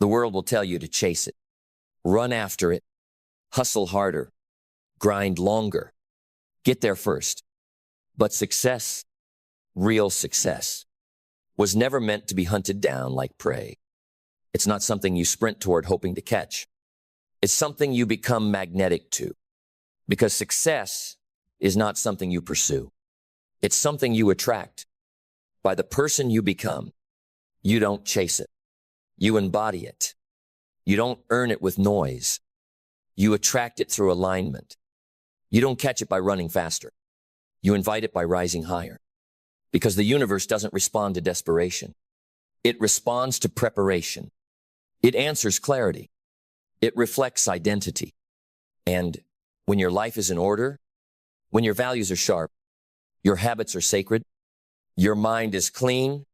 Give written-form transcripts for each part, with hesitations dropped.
The world will tell you to chase it, run after it, hustle harder, grind longer, get there first. But success, real success, was never meant to be hunted down like prey. It's not something you sprint toward hoping to catch. It's something you become magnetic to. Because success is not something you pursue. It's something you attract. By the person you become, you don't chase it. You embody it. You don't earn it with noise. You attract it through alignment. You don't catch it by running faster. You invite it by rising higher. Because the universe doesn't respond to desperation. It responds to preparation. It answers clarity. It reflects identity. And when your life is in order, when your values are sharp, your habits are sacred, your mind is clean,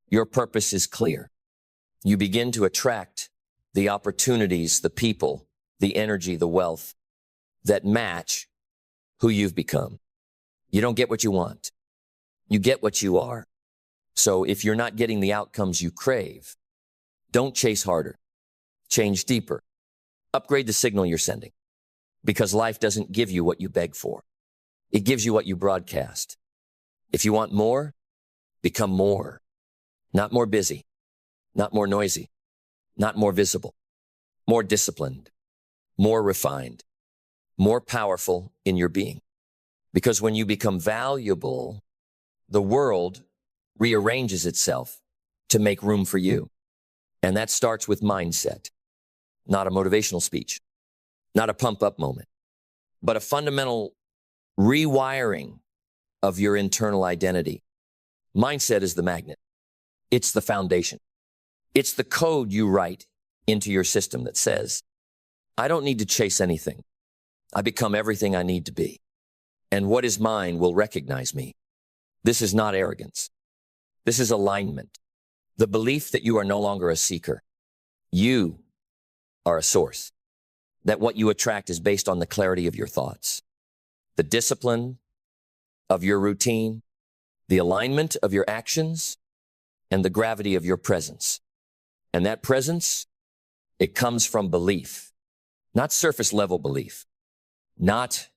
your purpose is clear, you begin to attract the opportunities, the people, the energy, the wealth that match who you've become. You don't get what you want. You get what you are. So if you're not getting the outcomes you crave, don't chase harder. Change deeper. Upgrade the signal you're sending. Because life doesn't give you what you beg for. It gives you what you broadcast. If you want more, become more. Not more busy. Not more noisy. Not more visible. More disciplined. More refined. More powerful in your being. Because when you become valuable, the world rearranges itself to make room for you. And that starts with mindset. Not a motivational speech. Not a pump-up moment. But a fundamental rewiring of your internal identity. Mindset is the magnet. It's the foundation. It's the code you write into your system that says, I don't need to chase anything. I become everything I need to be. And what is mine will recognize me. This is not arrogance. This is alignment. The belief that you are no longer a seeker. You are a source. That what you attract is based on the clarity of your thoughts, the discipline of your routine, the alignment of your actions, and the gravity of your presence. And that presence, it comes from belief, not surface level belief, not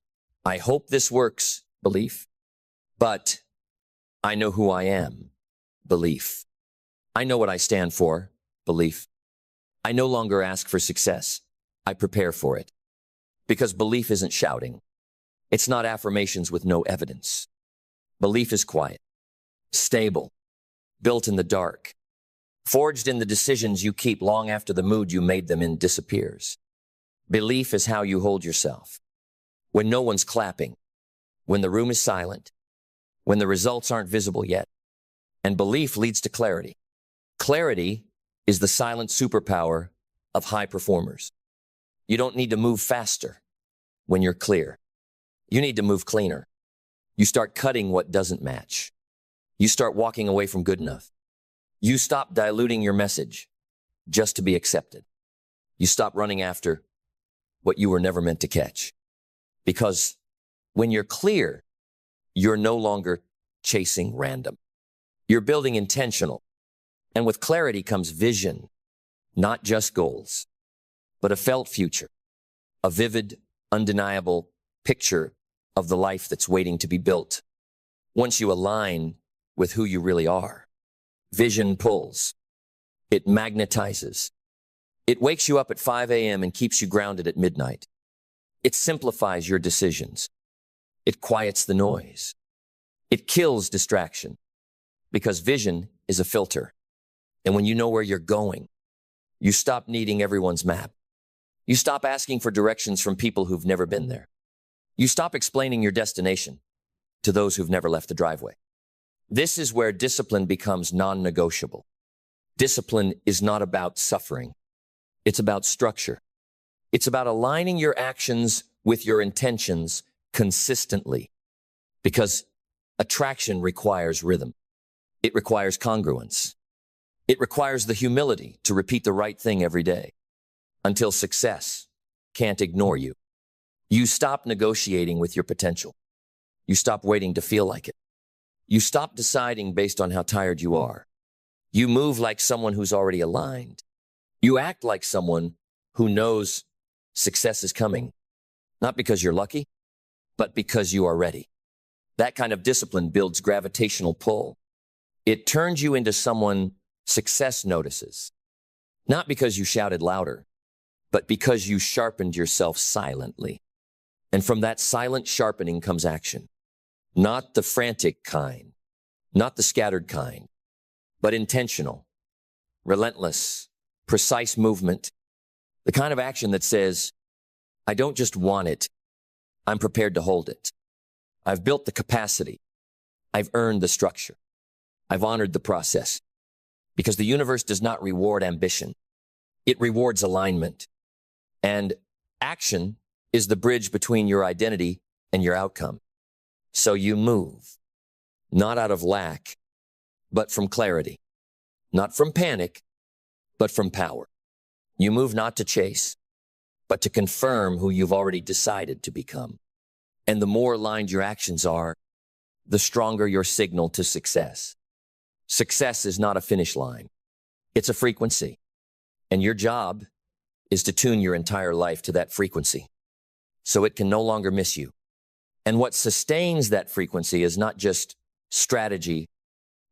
I hope this works belief, but I know who I am belief. I know what I stand for belief. I no longer ask for success. I prepare for it. Because belief isn't shouting. It's not affirmations with no evidence. Belief is quiet, stable, built in the dark, forged in the decisions you keep long after the mood you made them in disappears. Belief is how you hold yourself. When no one's clapping, when the room is silent, when the results aren't visible yet. And belief leads to clarity. Clarity is the silent superpower of high performers. You don't need to move faster when you're clear. You need to move cleaner. You start cutting what doesn't match. You start walking away from good enough. You stop diluting your message just to be accepted. You stop running after what you were never meant to catch. Because when you're clear, you're no longer chasing random. You're building intentional. And with clarity comes vision, not just goals, but a felt future, a vivid, undeniable picture of the life that's waiting to be built. Once you align with who you really are, vision pulls. It magnetizes. It wakes you up at 5 a.m. and keeps you grounded at midnight. It simplifies your decisions. It quiets the noise. It kills distraction because vision is a filter. And when you know where you're going, you stop needing everyone's map. You stop asking for directions from people who've never been there. You stop explaining your destination to those who've never left the driveway. This is where discipline becomes non-negotiable. Discipline is not about suffering. It's about structure. It's about aligning your actions with your intentions consistently. Because attraction requires rhythm. It requires congruence. It requires the humility to repeat the right thing every day until success can't ignore you. You stop negotiating with your potential. You stop waiting to feel like it. You stop deciding based on how tired you are. You move like someone who's already aligned. You act like someone who knows success is coming, not because you're lucky, but because you are ready. That kind of discipline builds gravitational pull. It turns you into someone success notices, not because you shouted louder, but because you sharpened yourself silently. And from that silent sharpening comes action. Not the frantic kind, not the scattered kind, but intentional, relentless, precise movement. The kind of action that says, I don't just want it, I'm prepared to hold it. I've built the capacity. I've earned the structure. I've honored the process. Because the universe does not reward ambition. It rewards alignment. And action is the bridge between your identity and your outcome. So you move, not out of lack, but from clarity. Not from panic, but from power. You move not to chase, but to confirm who you've already decided to become. And the more aligned your actions are, the stronger your signal to success. Success is not a finish line. It's a frequency. And your job is to tune your entire life to that frequency so it can no longer miss you. And what sustains that frequency is not just strategy,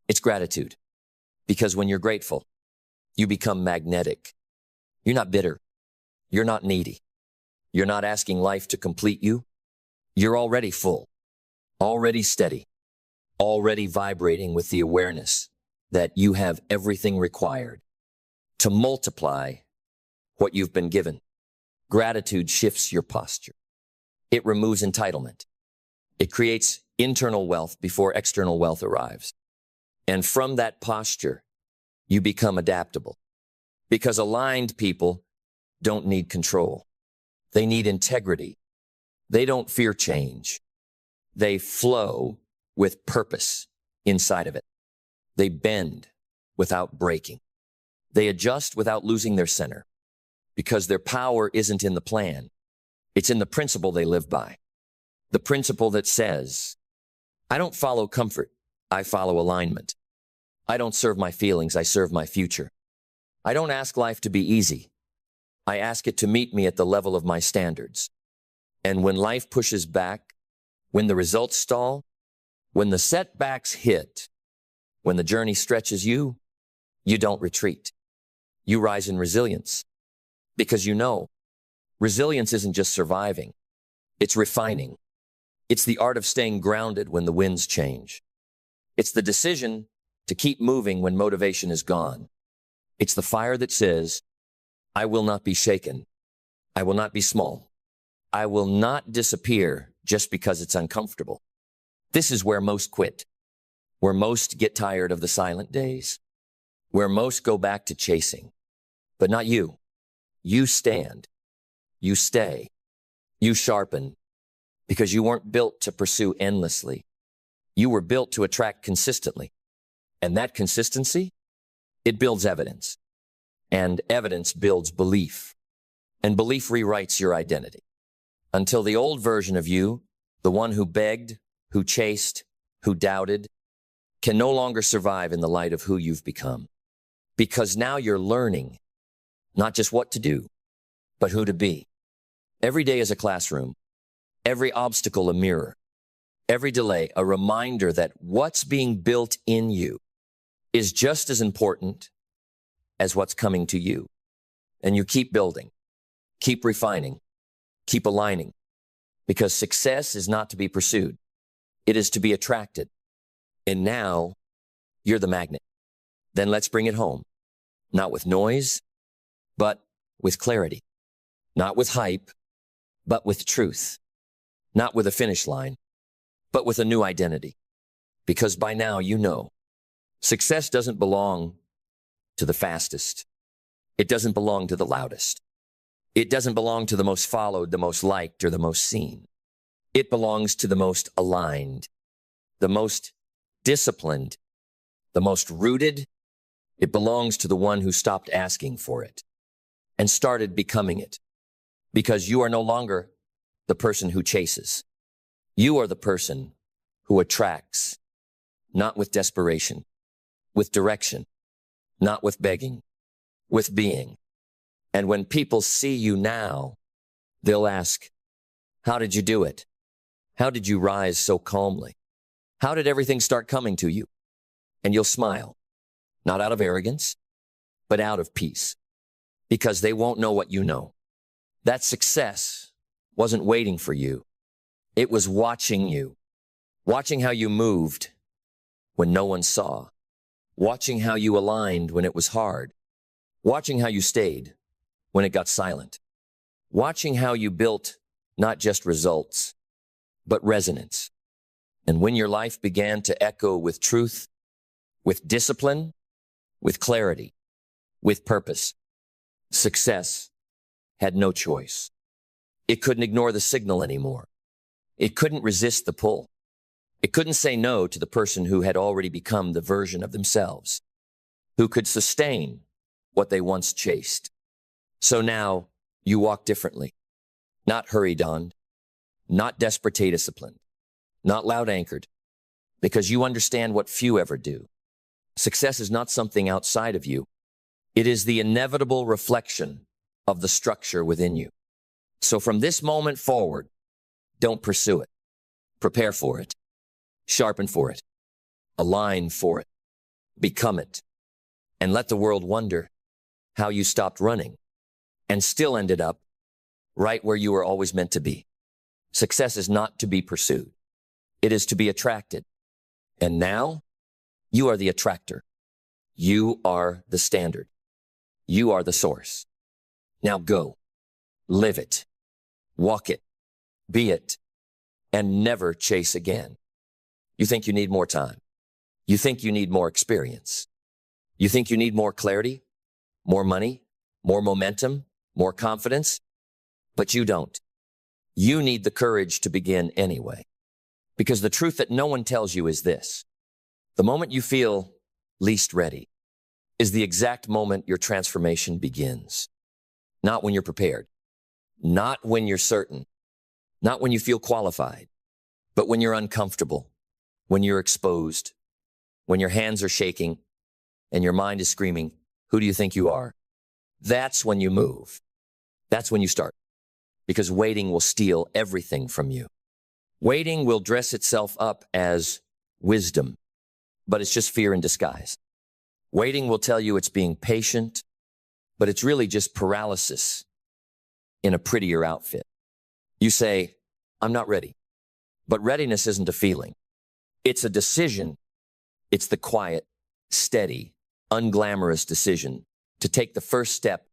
it's gratitude. Because when you're grateful, you become magnetic. You're not bitter. You're not needy. You're not asking life to complete you. You're already full, already steady, already vibrating with the awareness that you have everything required to multiply what you've been given. Gratitude shifts your posture. It removes entitlement. It creates internal wealth before external wealth arrives. And from that posture, you become adaptable. Because aligned people don't need control. They need integrity. They don't fear change. They flow with purpose inside of it. They bend without breaking. They adjust without losing their center. Because their power isn't in the plan. It's in the principle they live by. The principle that says, I don't follow comfort, I follow alignment. I don't serve my feelings, I serve my future. I don't ask life to be easy. I ask it to meet me at the level of my standards. And when life pushes back, when the results stall, when the setbacks hit, when the journey stretches you, you don't retreat. You rise in resilience. Because you know, resilience isn't just surviving, it's refining. It's the art of staying grounded when the winds change. It's the decision to keep moving when motivation is gone. It's the fire that says, I will not be shaken. I will not be small. I will not disappear just because it's uncomfortable. This is where most quit, where most get tired of the silent days, where most go back to chasing. But not you. You stand, you stay, you sharpen, because you weren't built to pursue endlessly. You were built to attract consistently. And that consistency, it builds evidence. And evidence builds belief. And belief rewrites your identity. Until the old version of you, the one who begged, who chased, who doubted, can no longer survive in the light of who you've become. Because now you're learning not just what to do, but who to be. Every day is a classroom. Every obstacle a mirror. Every delay a reminder that what's being built in you is just as important as what's coming to you. And you keep building, keep refining, keep aligning. Because success is not to be pursued. It is to be attracted. And now you're the magnet. Then let's bring it home. Not with noise, but with clarity. Not with hype, but with truth. Not with a finish line, but with a new identity. Because by now you know, success doesn't belong to the fastest. It doesn't belong to the loudest. It doesn't belong to the most followed, the most liked, or the most seen. It belongs to the most aligned, the most disciplined, the most rooted. It belongs to the one who stopped asking for it and started becoming it. Because you are no longer the person who chases. You are the person who attracts, not with desperation, with direction, not with begging, with being. And when people see you now, they'll ask, how did you do it? How did you rise so calmly? How did everything start coming to you? And you'll smile, not out of arrogance, but out of peace, because they won't know what you know. That success wasn't waiting for you. It was watching you, watching how you moved when no one saw, watching how you aligned when it was hard, watching how you stayed when it got silent, watching how you built not just results, but resonance. And when your life began to echo with truth, with discipline, with clarity, with purpose, success had no choice. It couldn't ignore the signal anymore. It couldn't resist the pull. It couldn't say no to the person who had already become the version of themselves, who could sustain what they once chased. So now you walk differently, not hurried-on, not desperate disciplined, not loud anchored, because you understand what few ever do. Success is not something outside of you. It is the inevitable reflection of the structure within you. So from this moment forward, don't pursue it. Prepare for it. Sharpen for it. Align for it. Become it. And let the world wonder how you stopped running and still ended up right where you were always meant to be. Success is not to be pursued. It is to be attracted. And now you are the attractor. You are the standard. You are the source. Now go, live it, walk it, be it, and never chase again. You think you need more time. You think you need more experience. You think you need more clarity, more money, more momentum, more confidence, but you don't. You need the courage to begin anyway. Because the truth that no one tells you is this: the moment you feel least ready is the exact moment your transformation begins. Not when you're prepared, not when you're certain, not when you feel qualified, but when you're uncomfortable, when you're exposed, when your hands are shaking and your mind is screaming, who do you think you are? That's when you move. That's when you start. Because waiting will steal everything from you. Waiting will dress itself up as wisdom, but it's just fear in disguise. Waiting will tell you it's being patient, but it's really just paralysis in a prettier outfit. You say, I'm not ready. But readiness isn't a feeling. It's a decision. It's the quiet, steady, unglamorous decision to take the first step,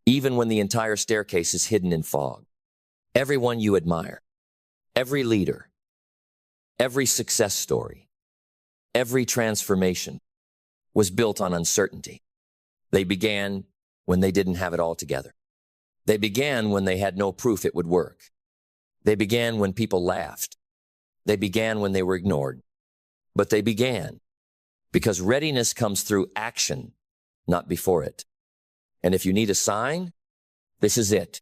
even when the entire staircase is hidden in fog. Everyone you admire, every leader, every success story, every transformation was built on uncertainty. They began when they didn't have it all together. They began when they had no proof it would work. They began when people laughed. They began when they were ignored. But they began because readiness comes through action, not before it. And if you need a sign, this is it.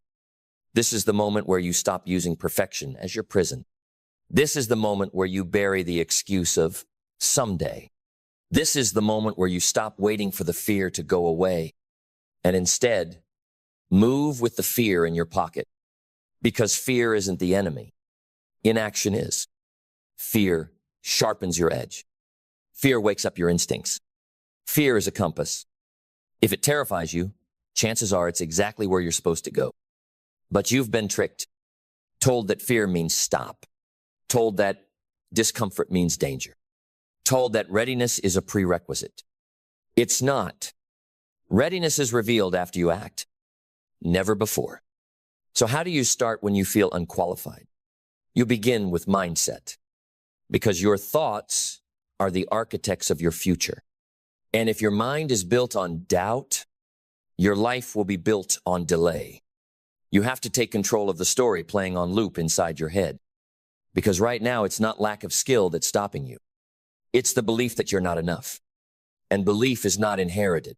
This is the moment where you stop using perfection as your prison. This is the moment where you bury the excuse of someday. This is the moment where you stop waiting for the fear to go away and instead move with the fear in your pocket, because fear isn't the enemy. Inaction is. Fear sharpens your edge. Fear wakes up your instincts. Fear is a compass. If it terrifies you, chances are it's exactly where you're supposed to go. But you've been tricked, told that fear means stop, told that discomfort means danger, told that readiness is a prerequisite. It's not. Readiness is revealed after you act, never before. So how do you start when you feel unqualified? You begin with mindset, because your thoughts are the architects of your future. And if your mind is built on doubt, your life will be built on delay. You have to take control of the story playing on loop inside your head, because right now it's not lack of skill that's stopping you. It's the belief that you're not enough. And belief is not inherited.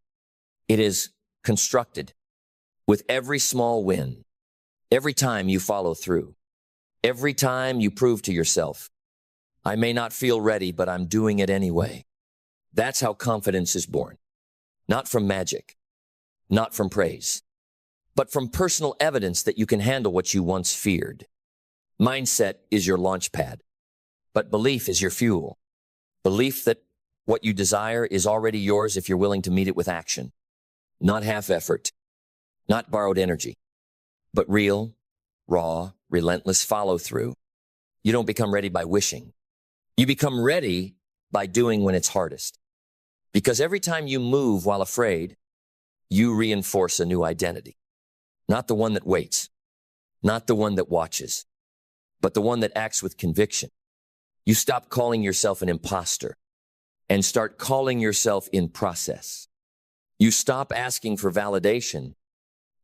It is constructed with every small win, every time you follow through, every time you prove to yourself, I may not feel ready, but I'm doing it anyway. That's how confidence is born. Not from magic, not from praise, but from personal evidence that you can handle what you once feared. Mindset is your launch pad, but belief is your fuel. Belief that what you desire is already yours if you're willing to meet it with action. Not half effort, not borrowed energy, but real, raw, relentless follow through. You don't become ready by wishing. You become ready by doing when it's hardest. Because every time you move while afraid, you reinforce a new identity. Not the one that waits, not the one that watches, but the one that acts with conviction. You stop calling yourself an imposter and start calling yourself in process. You stop asking for validation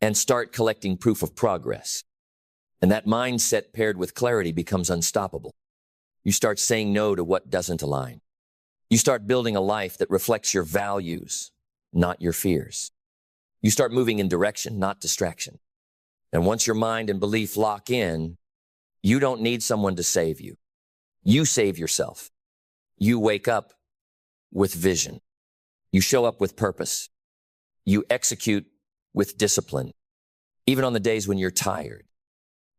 and start collecting proof of progress. And that mindset paired with clarity becomes unstoppable. You start saying no to what doesn't align. You start building a life that reflects your values, not your fears. You start moving in direction, not distraction. And once your mind and belief lock in, you don't need someone to save you. You save yourself. You wake up with vision. You show up with purpose. You execute with discipline, even on the days when you're tired,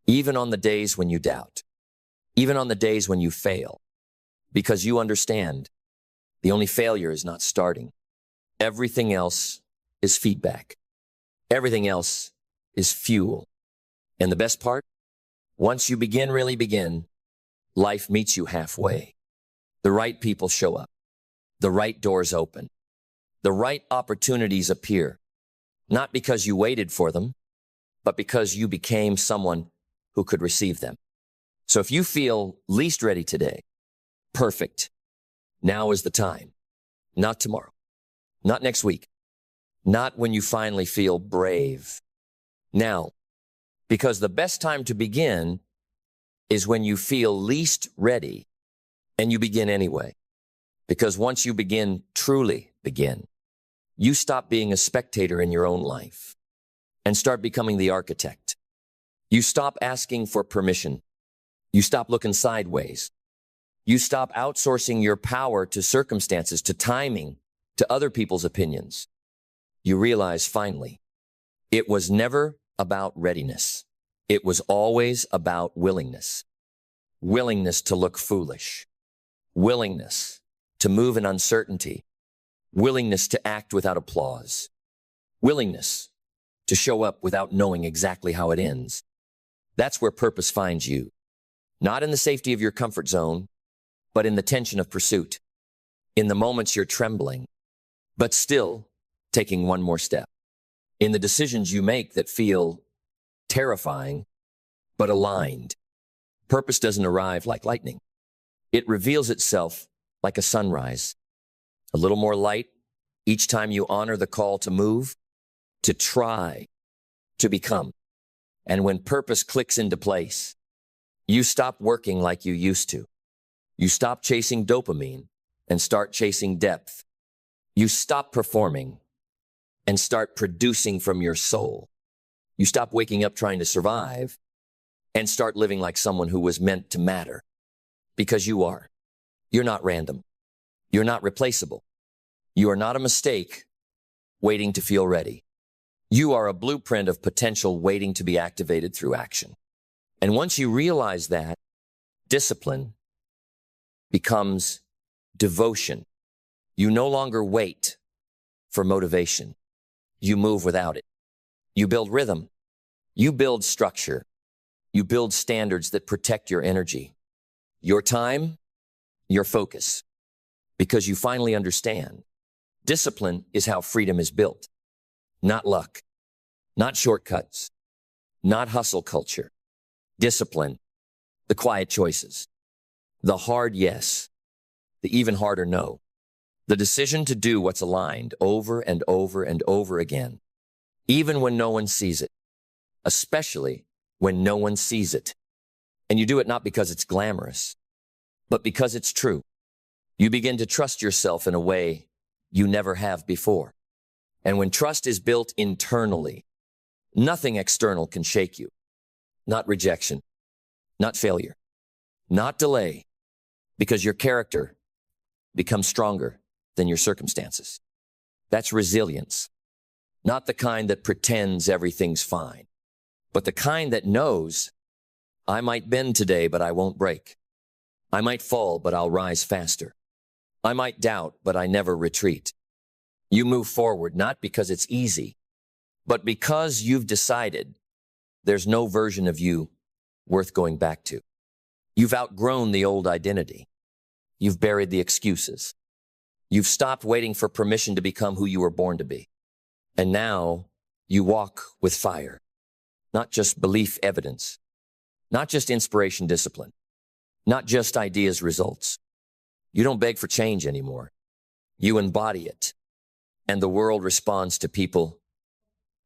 even on the days when you doubt, even on the days when you fail, because you understand the only failure is not starting. Everything else is feedback. Everything else is fuel. And the best part, once you really begin, life meets you halfway. The right people show up. The right doors open. The right opportunities appear, not because you waited for them, but because you became someone who could receive them. So if you feel least ready today, perfect. Now is the time. Not tomorrow. Not next week. Not when you finally feel brave. Now, because the best time to begin is when you feel least ready and you begin anyway. Because once you truly begin, you stop being a spectator in your own life and start becoming the architect. You stop asking for permission. You stop looking sideways. You stop outsourcing your power to circumstances, to timing, to other people's opinions. You realize finally, it was never about readiness. It was always about willingness. Willingness to look foolish. Willingness to move in uncertainty. Willingness to act without applause. Willingness to show up without knowing exactly how it ends. That's where purpose finds you. Not in the safety of your comfort zone, but in the tension of pursuit. In the moments you're trembling, but still taking one more step. In the decisions you make that feel terrifying, but aligned. Purpose doesn't arrive like lightning. It reveals itself like a sunrise. A little more light each time you honor the call to move, to try, to become. And when purpose clicks into place, you stop working like you used to. You stop chasing dopamine and start chasing depth. You stop performing and start producing from your soul. You stop waking up trying to survive and start living like someone who was meant to matter. Because you are. You're not random. You're not replaceable. You are not a mistake waiting to feel ready. You are a blueprint of potential waiting to be activated through action. And once you realize that, discipline becomes devotion. You no longer wait for motivation. You move without it. You build rhythm. You build structure. You build standards that protect your energy, your time, your focus. Because you finally understand, discipline is how freedom is built. Not luck, not shortcuts, not hustle culture. Discipline, the quiet choices, the hard yes, the even harder no. The decision to do what's aligned over and over and over again, even when no one sees it, especially when no one sees it. And you do it not because it's glamorous, but because it's true. You begin to trust yourself in a way you never have before. And when trust is built internally, nothing external can shake you. Not rejection, not failure, not delay, because your character becomes stronger than your circumstances. That's resilience. Not the kind that pretends everything's fine, but the kind that knows, I might bend today, but I won't break. I might fall, but I'll rise faster. I might doubt, but I never retreat. You move forward not because it's easy, but because you've decided there's no version of you worth going back to. You've outgrown the old identity. You've buried the excuses. You've stopped waiting for permission to become who you were born to be. And now you walk with fire, not just belief evidence, not just inspiration discipline, not just ideas results. You don't beg for change anymore. You embody it. And the world responds to people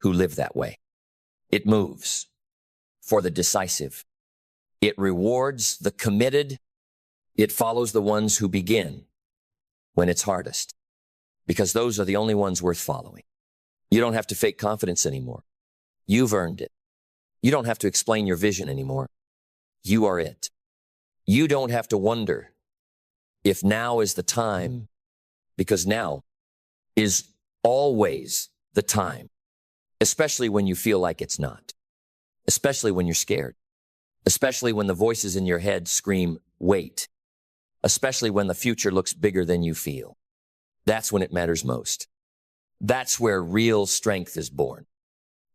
who live that way. It moves for the decisive. It rewards the committed. It follows the ones who begin when it's hardest, because those are the only ones worth following. You don't have to fake confidence anymore. You've earned it. You don't have to explain your vision anymore. You are it. You don't have to wonder if now is the time, because now is always the time, especially when you feel like it's not, especially when you're scared, especially when the voices in your head scream, wait, especially when the future looks bigger than you feel. That's when it matters most. That's where real strength is born.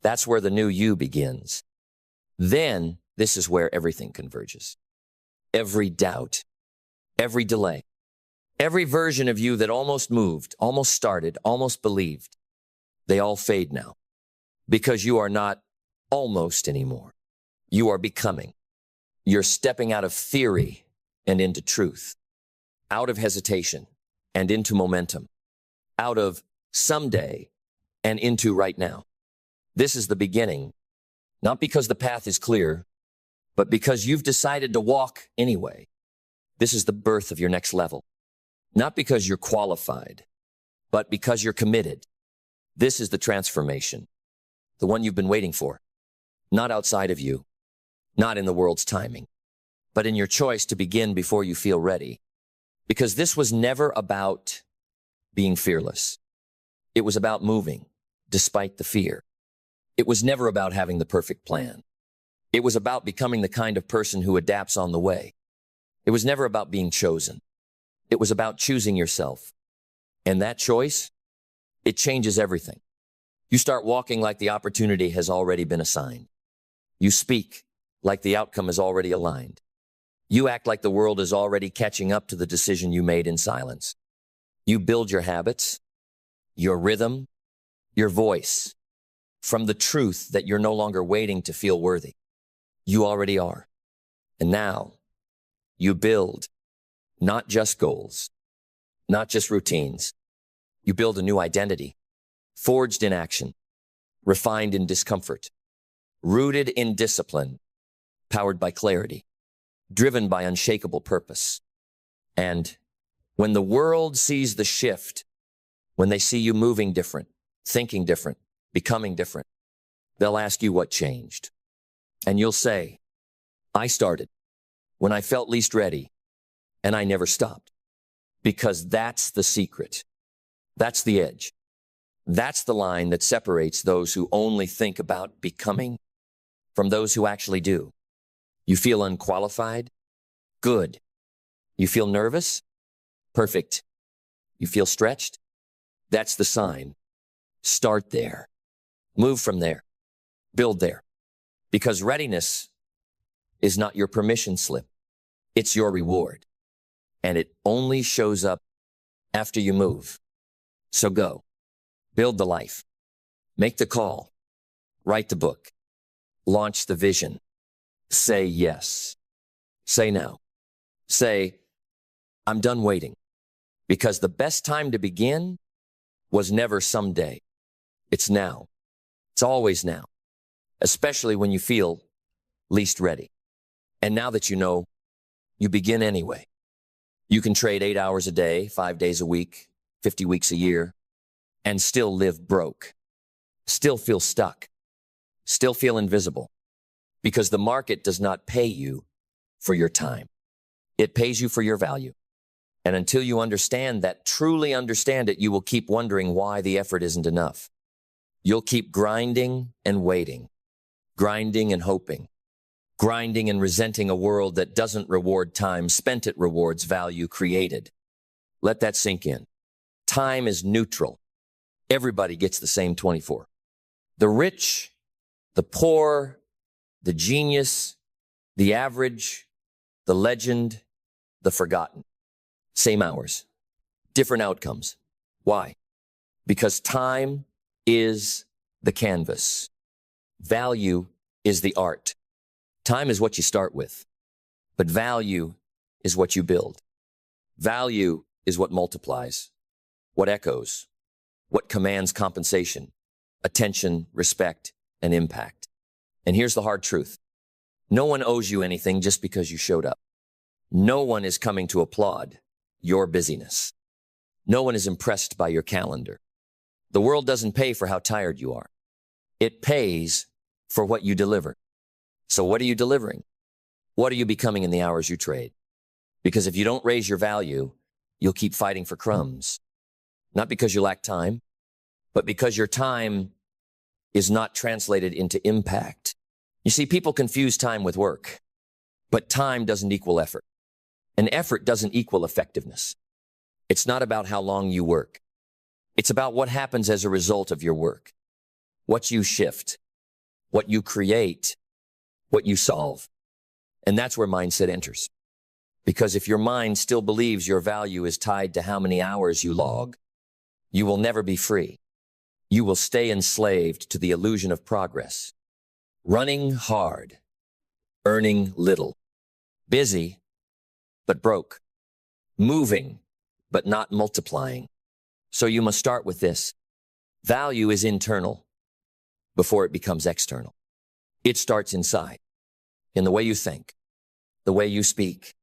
That's where the new you begins. Then this is where everything converges. Every doubt, every delay, every version of you that almost moved, almost started, almost believed, they all fade now, because you are not almost anymore. You are becoming. You're stepping out of theory and into truth, out of hesitation and into momentum, out of someday and into right now. This is the beginning, not because the path is clear, but because you've decided to walk anyway. This is the birth of your next level, not because you're qualified, but because you're committed. This is the transformation, the one you've been waiting for, not outside of you, not in the world's timing, but in your choice to begin before you feel ready. Because this was never about being fearless. It was about moving despite the fear. It was never about having the perfect plan. It was about becoming the kind of person who adapts on the way. It was never about being chosen. It was about choosing yourself. And that choice, it changes everything. You start walking like the opportunity has already been assigned. You speak like the outcome is already aligned. You act like the world is already catching up to the decision you made in silence. You build your habits, your rhythm, your voice from the truth that you're no longer waiting to feel worthy. You already are. And now you build not just goals, not just routines. You build a new identity, forged in action, refined in discomfort, rooted in discipline, powered by clarity, driven by unshakable purpose. And when the world sees the shift, when they see you moving different, thinking different, becoming different, they'll ask you what changed. And you'll say, I started when I felt least ready, and I never stopped. Because that's the secret. That's the edge. That's the line that separates those who only think about becoming from those who actually do. You feel unqualified? Good. You feel nervous? Perfect. You feel stretched? That's the sign. Start there. Move from there. Build there. Because readiness is not your permission slip. It's your reward. And it only shows up after you move. So go. Build the life. Make the call. Write the book. Launch the vision. Say yes. Say now. Say, I'm done waiting. Because the best time to begin was never someday. It's now. It's always now. Especially when you feel least ready. And now that you know, you begin anyway. You can trade 8 hours a day, 5 days a week, 50 weeks a year, and still live broke. Still feel stuck. Still feel invisible. Because the market does not pay you for your time. It pays you for your value. And until you understand that, truly understand it, you will keep wondering why the effort isn't enough. You'll keep grinding and waiting, grinding and hoping, grinding and resenting a world that doesn't reward time spent, it rewards value created. Let that sink in. Time is neutral. Everybody gets the same 24. The rich, the poor, the genius, the average, the legend, the forgotten. Same hours, different outcomes. Why? Because time is the canvas. Value is the art. Time is what you start with, but value is what you build. Value is what multiplies, what echoes, what commands compensation, attention, respect, and impact. And here's the hard truth. No one owes you anything just because you showed up. No one is coming to applaud your busyness. No one is impressed by your calendar. The world doesn't pay for how tired you are. It pays for what you deliver. So what are you delivering? What are you becoming in the hours you trade? Because if you don't raise your value, you'll keep fighting for crumbs. Not because you lack time, but because your time is not translated into impact. You see, people confuse time with work, but time doesn't equal effort. And effort doesn't equal effectiveness. It's not about how long you work. It's about what happens as a result of your work. What you shift, what you create, what you solve. And that's where mindset enters. Because if your mind still believes your value is tied to how many hours you log, you will never be free. You will stay enslaved to the illusion of progress. Running hard, earning little, busy, but broke, moving, but not multiplying. So you must start with this. Value is internal before it becomes external. It starts inside, in the way you think, the way you speak,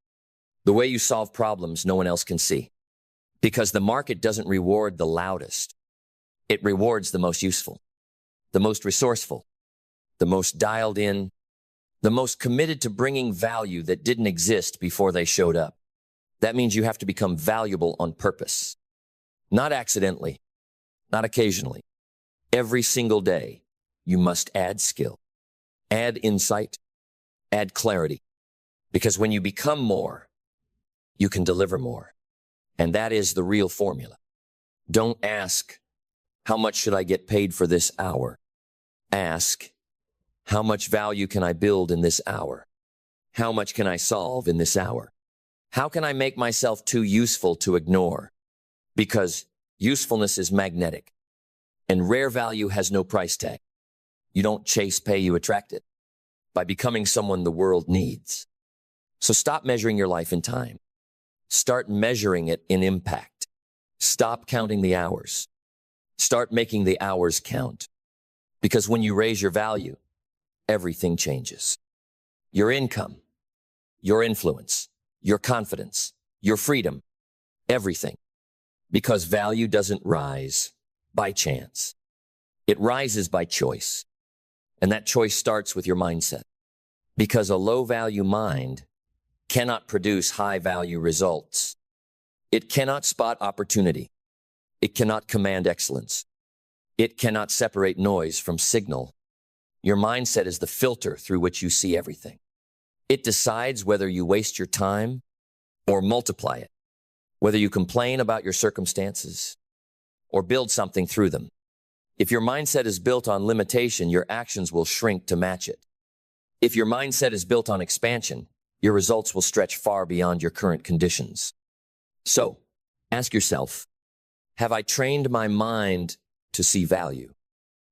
the way you solve problems no one else can see. Because the market doesn't reward the loudest. It rewards the most useful, the most resourceful, the most dialed in, the most committed to bringing value that didn't exist before they showed up. That means you have to become valuable on purpose. Not accidentally, not occasionally. Every single day, you must add skill, add insight, add clarity. Because when you become more, you can deliver more. And that is the real formula. Don't ask, how much should I get paid for this hour? Ask, how much value can I build in this hour? How much can I solve in this hour? How can I make myself too useful to ignore? Because usefulness is magnetic, and rare value has no price tag. You don't chase pay, you attract it by becoming someone the world needs. So stop measuring your life in time. Start measuring it in impact. Stop counting the hours. Start making the hours count. Because when you raise your value, everything changes. Your income, your influence, your confidence, your freedom, everything. Because value doesn't rise by chance. It rises by choice. And that choice starts with your mindset. Because a low-value mind cannot produce high-value results. It cannot spot opportunity. It cannot command excellence. It cannot separate noise from signal. Your mindset is the filter through which you see everything. It decides whether you waste your time or multiply it, whether you complain about your circumstances or build something through them. If your mindset is built on limitation, your actions will shrink to match it. If your mindset is built on expansion, your results will stretch far beyond your current conditions. So, ask yourself, have I trained my mind to see value,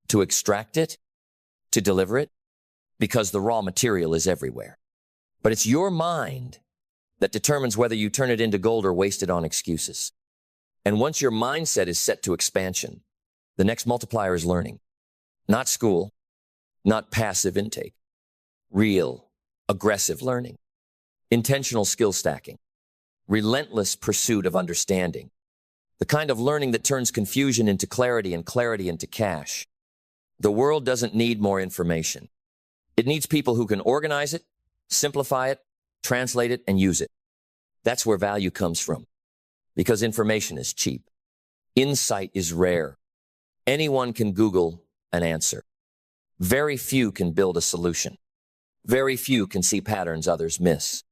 to extract it, to deliver it? Because the raw material is everywhere. But it's your mind that determines whether you turn it into gold or waste it on excuses. And once your mindset is set to expansion, the next multiplier is learning. Not school, not passive intake. Real, aggressive learning. Intentional skill stacking. Relentless pursuit of understanding. The kind of learning that turns confusion into clarity and clarity into cash. The world doesn't need more information. It needs people who can organize it, simplify it, translate it, and use it. That's where value comes from. Because information is cheap. Insight is rare. Anyone can Google an answer. Very few can build a solution. Very few can see patterns others miss.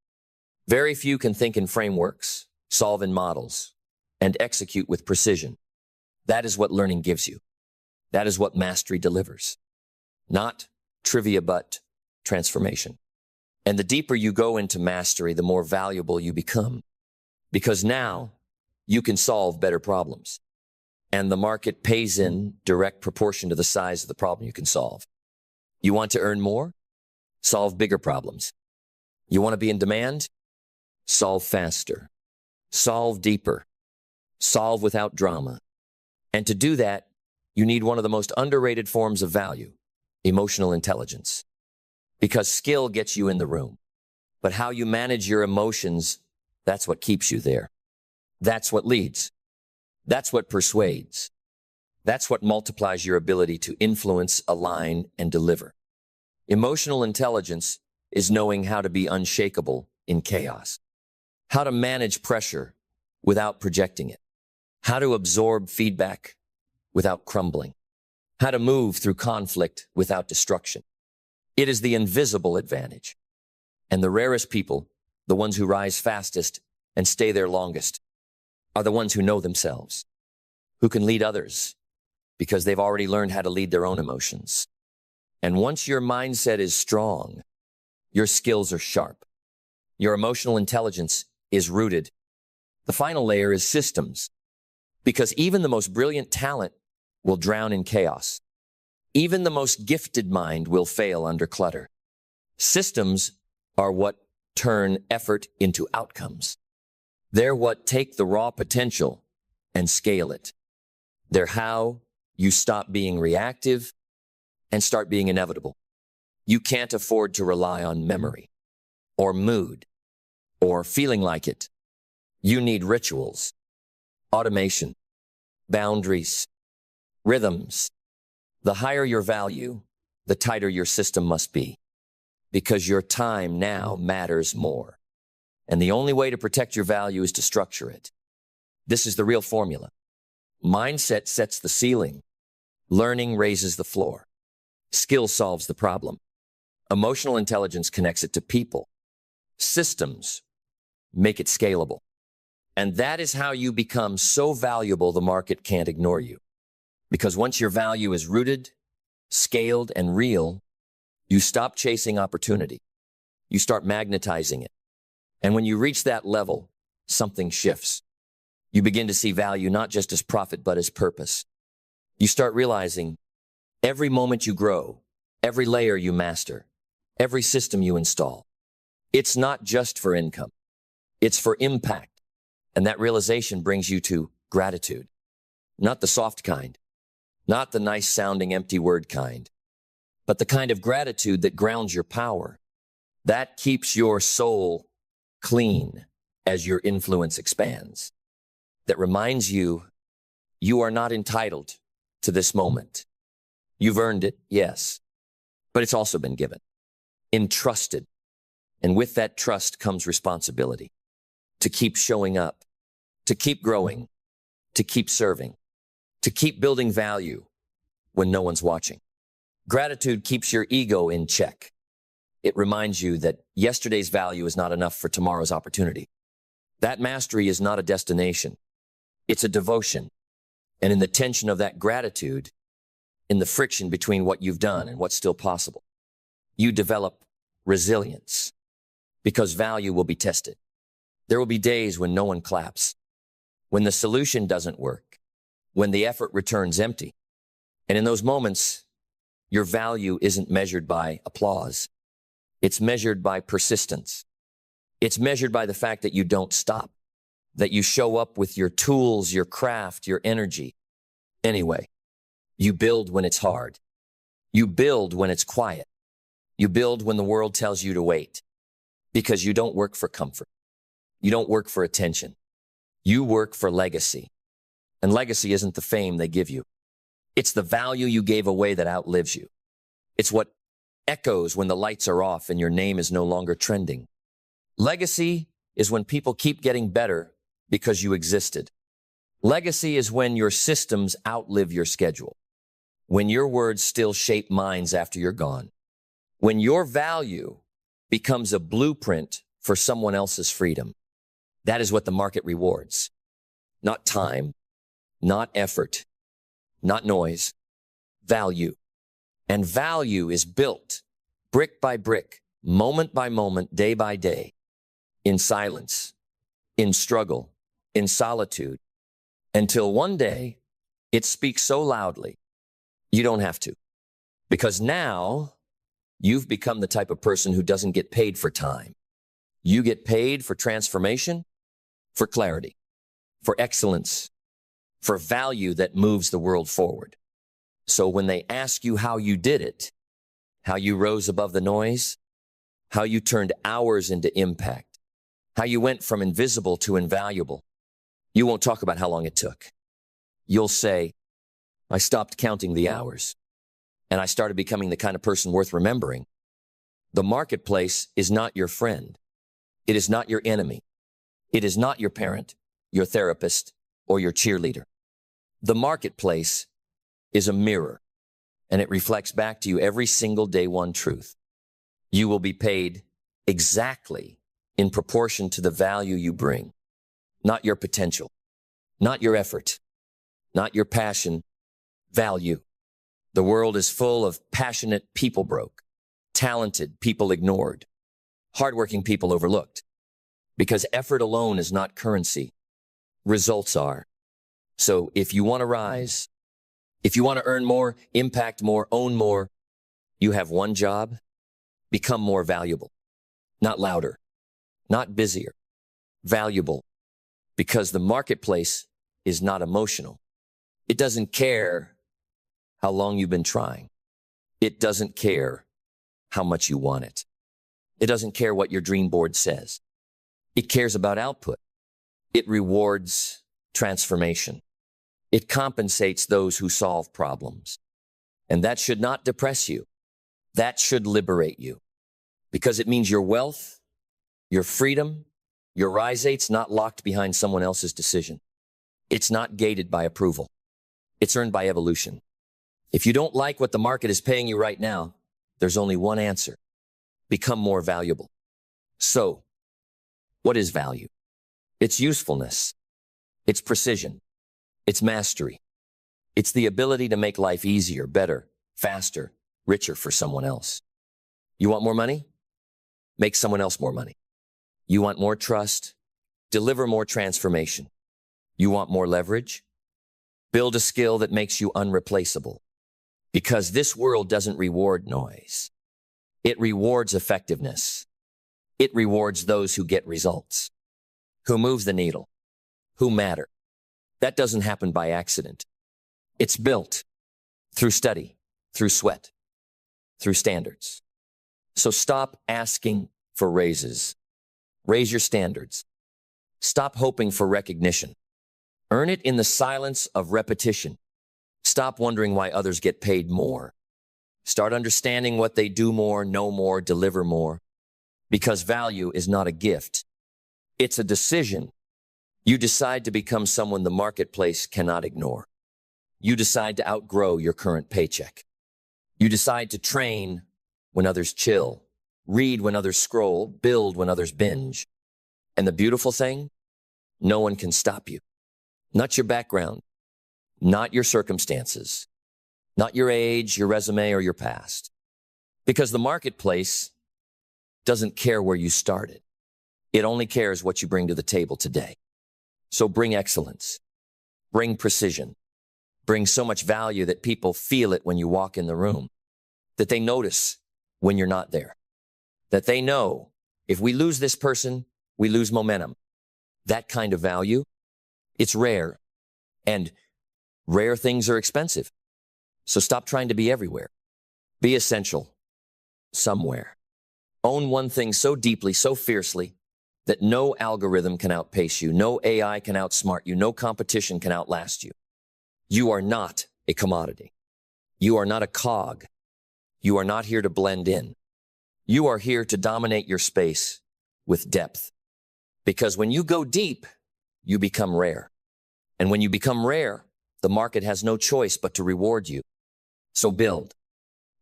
Very few can think in frameworks, solve in models, and execute with precision. That is what learning gives you. That is what mastery delivers. Not trivia, but transformation. And the deeper you go into mastery, the more valuable you become. Because now you can solve better problems. And the market pays in direct proportion to the size of the problem you can solve. You want to earn more? Solve bigger problems. You want to be in demand? Solve faster. Solve deeper. Solve without drama. And to do that, you need one of the most underrated forms of value, emotional intelligence. Because skill gets you in the room. But how you manage your emotions, that's what keeps you there. That's what leads. That's what persuades. That's what multiplies your ability to influence, align, and deliver. Emotional intelligence is knowing how to be unshakable in chaos. How to manage pressure without projecting it. How to absorb feedback without crumbling. How to move through conflict without destruction. It is the invisible advantage. And the rarest people, the ones who rise fastest and stay there longest, are the ones who know themselves, who can lead others because they've already learned how to lead their own emotions. And once your mindset is strong, your skills are sharp. Your emotional intelligence is rooted. The final layer is systems, because even the most brilliant talent will drown in chaos. Even the most gifted mind will fail under clutter. Systems are what turn effort into outcomes. They're what take the raw potential and scale it. They're how you stop being reactive and start being inevitable. You can't afford to rely on memory or mood or feeling like it. You need rituals, automation, boundaries, rhythms. The higher your value, the tighter your system must be, because your time now matters more. And the only way to protect your value is to structure it. This is the real formula. Mindset sets the ceiling. Learning raises the floor. Skill solves the problem. Emotional intelligence connects it to people. Systems make it scalable. And that is how you become so valuable the market can't ignore you. Because once your value is rooted, scaled, and real, you stop chasing opportunity. You start magnetizing it. And when you reach that level, something shifts. You begin to see value not just as profit, but as purpose. You start realizing every moment you grow, every layer you master, every system you install, it's not just for income. It's for impact. And that realization brings you to gratitude. Not the soft kind, not the nice sounding empty word kind, but the kind of gratitude that grounds your power. That keeps your soul clean as your influence expands. That reminds you, you are not entitled to this moment. You've earned it, yes, but it's also been given, entrusted. And with that trust comes responsibility to keep showing up, to keep growing, to keep serving, to keep building value when no one's watching. Gratitude keeps your ego in check. It reminds you that yesterday's value is not enough for tomorrow's opportunity. That mastery is not a destination. It's a devotion. And in the tension of that gratitude, in the friction between what you've done and what's still possible, you develop resilience, because value will be tested. There will be days when no one claps, when the solution doesn't work, when the effort returns empty. And in those moments, your value isn't measured by applause. It's measured by persistence. It's measured by the fact that you don't stop, that you show up with your tools, your craft, your energy. Anyway, you build when it's hard. You build when it's quiet. You build when the world tells you to wait, because you don't work for comfort. You don't work for attention. You work for legacy. And legacy isn't the fame they give you. It's the value you gave away that outlives you. It's what echoes when the lights are off and your name is no longer trending. Legacy is when people keep getting better because you existed. Legacy is when your systems outlive your schedule. when your words still shape minds after you're gone, when your value becomes a blueprint for someone else's freedom. That is what the market rewards. Not time, not effort, not noise, value. And value is built brick by brick, moment by moment, day by day, in silence, in struggle, in solitude, until one day it speaks so loudly, you don't have to. Because now you've become the type of person who doesn't get paid for time. You get paid for transformation, for clarity, for excellence, for value that moves the world forward. So when they ask you how you did it, how you rose above the noise, how you turned hours into impact, how you went from invisible to invaluable, you won't talk about how long it took. You'll say, I stopped counting the hours, and I started becoming the kind of person worth remembering. The marketplace is not your friend. It is not your enemy. It is not your parent, your therapist, or your cheerleader. The marketplace is a mirror, and it reflects back to you every single day one truth. You will be paid exactly in proportion to the value you bring, not your potential, not your effort, not your passion, value. The world is full of passionate people broke, talented people ignored, hardworking people overlooked. Because effort alone is not currency. Results are. So if you want to rise, if you want to earn more, impact more, own more, you have one job: become more valuable. Not louder, not busier, valuable. Because the marketplace is not emotional. It doesn't care how long you've been trying. It doesn't care how much you want it. It doesn't care what your dream board says. It cares about output. It rewards transformation. It compensates those who solve problems. And that should not depress you. That should liberate you. Because it means your wealth, your freedom, your risate's not locked behind someone else's decision. It's not gated by approval. It's earned by evolution. If you don't like what the market is paying you right now, there's only one answer: become more valuable. So, what is value? It's usefulness. It's precision. It's mastery. It's the ability to make life easier, better, faster, richer for someone else. You want more money? Make someone else more money. You want more trust? Deliver more transformation. You want more leverage? Build a skill that makes you unreplaceable. Because this world doesn't reward noise. It rewards effectiveness. It rewards those who get results, who move the needle, who matter. That doesn't happen by accident. It's built through study, through sweat, through standards. So stop asking for raises. Raise your standards. Stop hoping for recognition. Earn it in the silence of repetition. Stop wondering why others get paid more. Start understanding what they do more, know more, deliver more. Because value is not a gift. It's a decision. You decide to become someone the marketplace cannot ignore. You decide to outgrow your current paycheck. You decide to train when others chill, read when others scroll, build when others binge. And the beautiful thing? No one can stop you. Not your background, not your circumstances, not your age, your resume, or your past. Because the marketplace doesn't care where you started. It only cares what you bring to the table today. So bring excellence, bring precision, bring so much value that people feel it when you walk in the room, that they notice when you're not there, that they know if we lose this person, we lose momentum. That kind of value, it's rare, and rare things are expensive. So stop trying to be everywhere. Be essential somewhere. Own one thing so deeply, so fiercely, that no algorithm can outpace you, no AI can outsmart you, no competition can outlast you. You are not a commodity. You are not a cog. You are not here to blend in. You are here to dominate your space with depth. Because when you go deep, you become rare. And when you become rare, the market has no choice but to reward you. So build.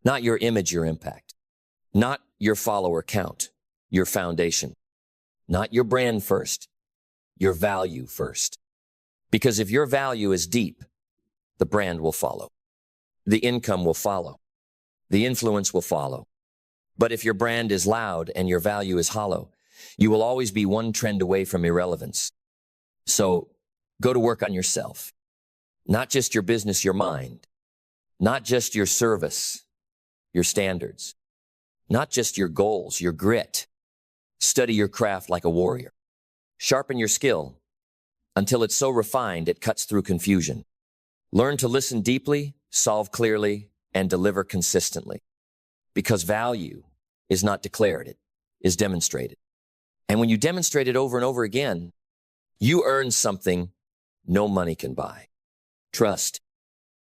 Not your image, your impact. Not your follower count, your foundation. Not your brand first, your value first. Because if your value is deep, the brand will follow. The income will follow. The influence will follow. But if your brand is loud and your value is hollow, you will always be one trend away from irrelevance. So go to work on yourself. Not just your business, your mind. Not just your service, your standards. Not just your goals, your grit. Study your craft like a warrior. Sharpen your skill until it's so refined it cuts through confusion. Learn to listen deeply, solve clearly, and deliver consistently. Because value is not declared, it is demonstrated. And when you demonstrate it over and over again, you earn something no money can buy. Trust.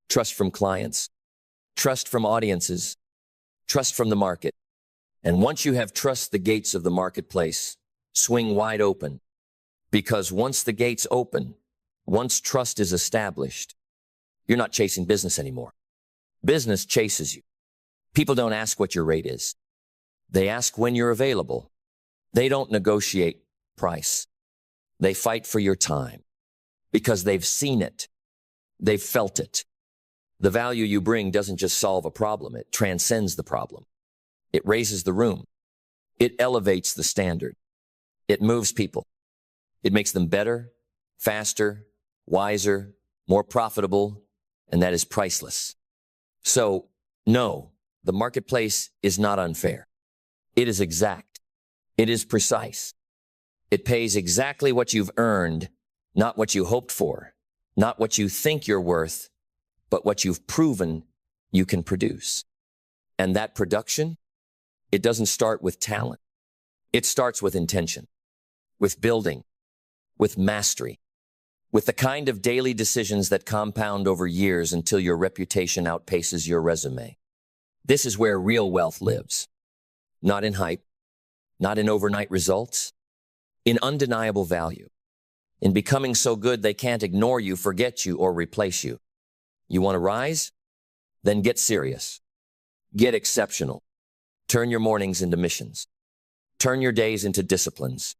Trust from clients. Trust from audiences. Trust from the market. And once you have trust, the gates of the marketplace swing wide open. Because once the gates open, once trust is established, you're not chasing business anymore. Business chases you. People don't ask what your rate is. They ask when you're available. They don't negotiate price. They fight for your time because they've seen it. They've felt it. The value you bring doesn't just solve a problem. It transcends the problem. It raises the room. It elevates the standard. It moves people. It makes them better, faster, wiser, more profitable, and that is priceless. So, no, the marketplace is not unfair. It is exact. It is precise. It pays exactly what you've earned, not what you hoped for, not what you think you're worth, but what you've proven you can produce. And that production, it doesn't start with talent. It starts with intention, with building, with mastery, with the kind of daily decisions that compound over years until your reputation outpaces your resume. This is where real wealth lives. Not in hype, not in overnight results, in undeniable value, in becoming so good they can't ignore you, forget you, or replace you. You want to rise? Then get serious. Get exceptional. Turn your mornings into missions. Turn your days into disciplines.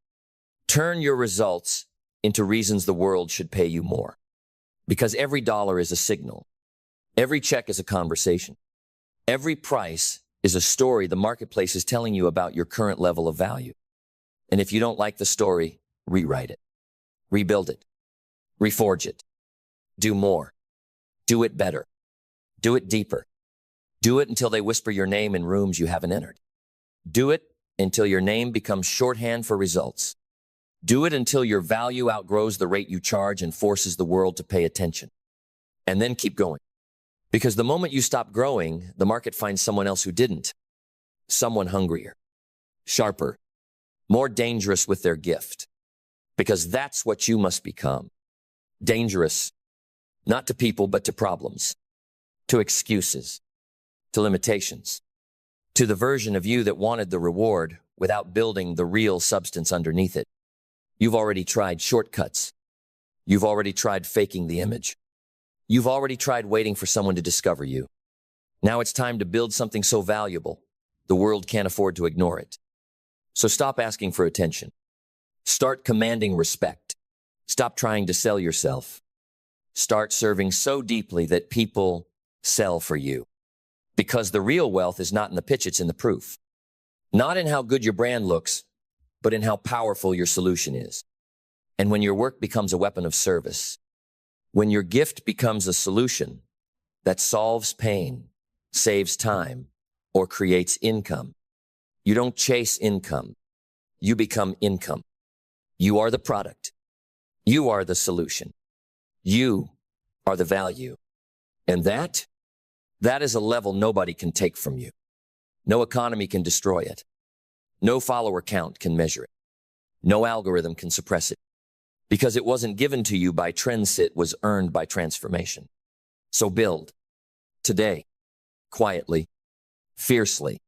Turn your results into reasons the world should pay you more. Because every dollar is a signal. Every check is a conversation. Every price is a story the marketplace is telling you about your current level of value. And if you don't like the story, rewrite it. Rebuild it. Reforge it. Do more. Do it better. Do it deeper. Do it until they whisper your name in rooms you haven't entered. Do it until your name becomes shorthand for results. Do it until your value outgrows the rate you charge and forces the world to pay attention. And then keep going. Because the moment you stop growing, the market finds someone else who didn't. Someone hungrier, sharper, more dangerous with their gift. Because that's what you must become. Dangerous, not to people, but to problems, to excuses, to limitations, to the version of you that wanted the reward without building the real substance underneath it. You've already tried shortcuts. You've already tried faking the image. You've already tried waiting for someone to discover you. Now it's time to build something so valuable, the world can't afford to ignore it. So stop asking for attention. Start commanding respect. Stop trying to sell yourself. Start serving so deeply that people sell for you. Because the real wealth is not in the pitch, it's in the proof. Not in how good your brand looks, but in how powerful your solution is. And when your work becomes a weapon of service, when your gift becomes a solution that solves pain, saves time, or creates income, you don't chase income. You become income. You are the product. You are the solution. You are the value. And that is a level nobody can take from you. No economy can destroy it. No follower count can measure it. No algorithm can suppress it. Because it wasn't given to you by trends, it was earned by transformation. So build. Today. Quietly. Fiercely.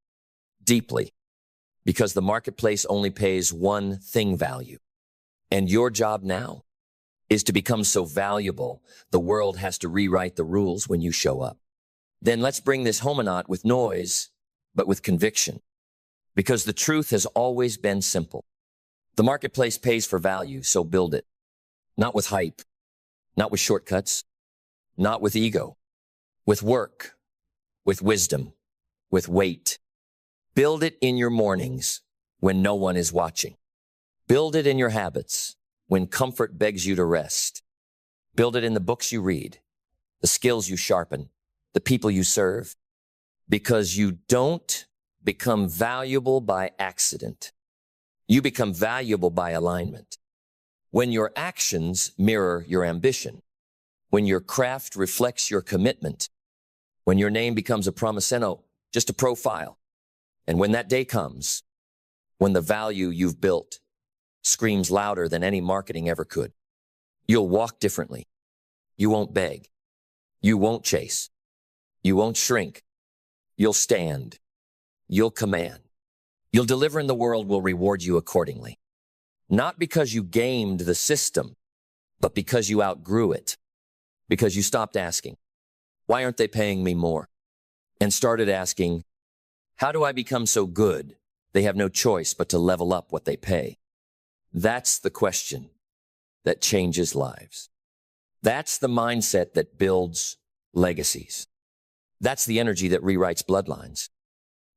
Deeply. Because the marketplace only pays one thing value. And your job now is to become so valuable, the world has to rewrite the rules when you show up. Then let's bring this home not with noise, but with conviction. Because the truth has always been simple. The marketplace pays for value, so build it. Not with hype, not with shortcuts, not with ego, with work, with wisdom, with weight. Build it in your mornings when no one is watching. Build it in your habits when comfort begs you to rest. Build it in the books you read, the skills you sharpen, the people you serve. Because you don't become valuable by accident. You become valuable by alignment. When your actions mirror your ambition, when your craft reflects your commitment, when your name becomes a promiseno, just a profile, and when that day comes, when the value you've built screams louder than any marketing ever could, you'll walk differently. You won't beg. You won't chase. You won't shrink. You'll stand. You'll command. You'll deliver, and the world will reward you accordingly. Not because you gamed the system, but because you outgrew it. Because you stopped asking, why aren't they paying me more? And started asking, how do I become so good they have no choice but to level up what they pay? That's the question that changes lives. That's the mindset that builds legacies. That's the energy that rewrites bloodlines.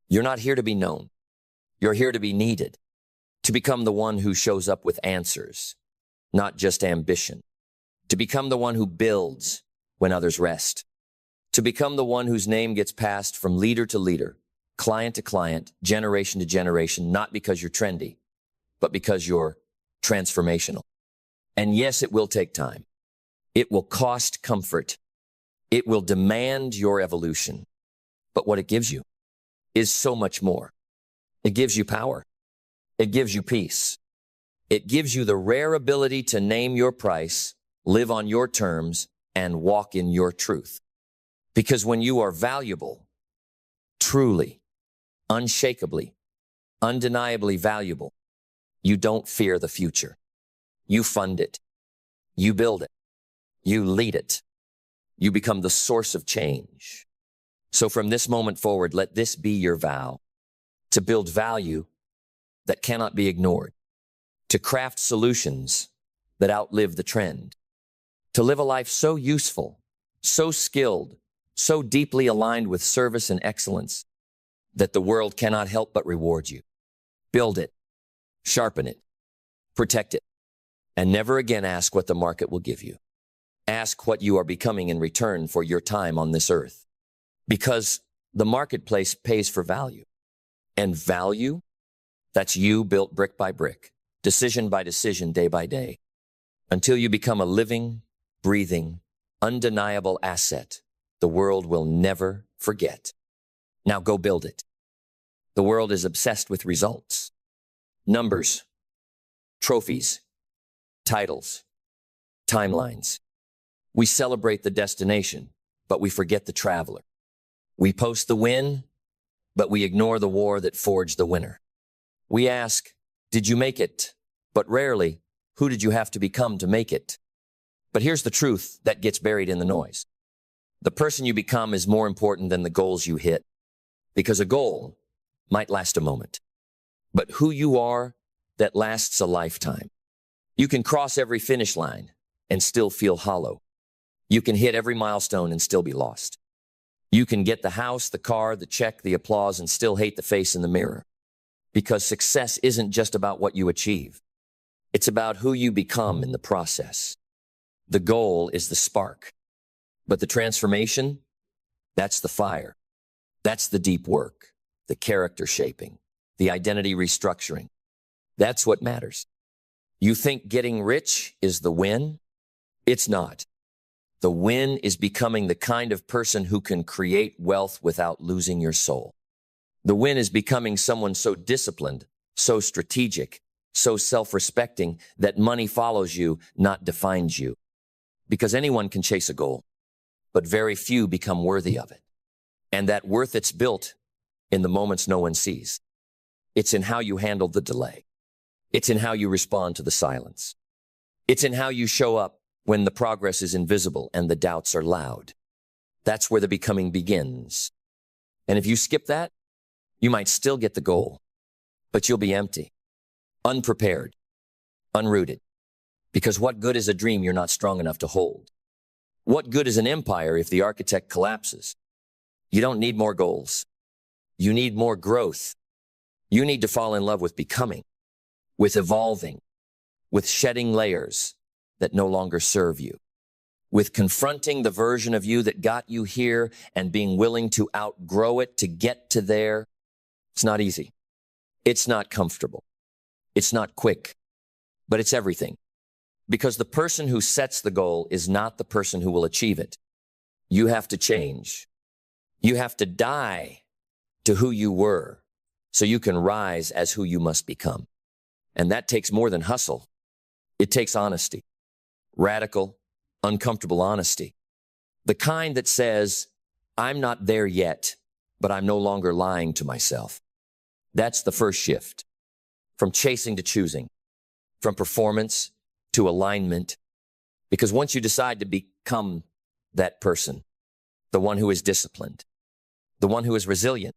You're not here to be known. You're here to be needed, to become the one who shows up with answers, not just ambition, to become the one who builds when others rest, to become the one whose name gets passed from leader to leader, client to client, generation to generation, not because you're trendy, but because you're transformational. And yes, it will take time. It will cost comfort. It will demand your evolution. But what it gives you is so much more. It gives you power. It gives you peace. It gives you the rare ability to name your price, live on your terms, and walk in your truth. Because when you are valuable, truly, unshakably, undeniably valuable, you don't fear the future. You fund it. You build it. You lead it. You become the source of change. So from this moment forward, let this be your vow: to build value that cannot be ignored, to craft solutions that outlive the trend, to live a life so useful, so skilled, so deeply aligned with service and excellence that the world cannot help but reward you. Build it, sharpen it, protect it, and never again ask what the market will give you. Ask what you are becoming in return for your time on this earth. Because the marketplace pays for value. And value, that's you built brick by brick, decision by decision, day by day, until you become a living, breathing, undeniable asset the world will never forget. Now go build it. The world is obsessed with results, numbers, trophies, titles, timelines. We celebrate the destination, but we forget the traveler. We post the win, but we ignore the war that forged the winner. We ask, did you make it? But rarely, who did you have to become to make it? But here's the truth that gets buried in the noise. The person you become is more important than the goals you hit, because a goal might last a moment, but who you are, that lasts a lifetime. You can cross every finish line and still feel hollow. You can hit every milestone and still be lost. You can get the house, the car, the check, the applause, and still hate the face in the mirror. Because success isn't just about what you achieve. It's about who you become in the process. The goal is the spark. But the transformation, that's the fire. That's the deep work, the character shaping, the identity restructuring. That's what matters. You think getting rich is the win? It's not. The win is becoming the kind of person who can create wealth without losing your soul. The win is becoming someone so disciplined, so strategic, so self-respecting that money follows you, not defines you. Because anyone can chase a goal, but very few become worthy of it. And that worth it's built in the moments no one sees. It's in how you handle the delay. It's in how you respond to the silence. It's in how you show up when the progress is invisible and the doubts are loud. That's where the becoming begins. And if you skip that, you might still get the goal, but you'll be empty, unprepared, unrooted. Because what good is a dream you're not strong enough to hold? What good is an empire if the architect collapses? You don't need more goals. You need more growth. You need to fall in love with becoming, with evolving, with shedding layers that no longer serve you, with confronting the version of you that got you here and being willing to outgrow it to get to there. It's not easy. It's not comfortable. It's not quick, but it's everything. Because the person who sets the goal is not the person who will achieve it. You have to change. You have to die to who you were so you can rise as who you must become. And that takes more than hustle. It takes honesty, radical, uncomfortable honesty. The kind that says, I'm not there yet, but I'm no longer lying to myself. That's the first shift. From chasing to choosing, from performance to alignment. Because once you decide to become that person, the one who is disciplined, the one who is resilient,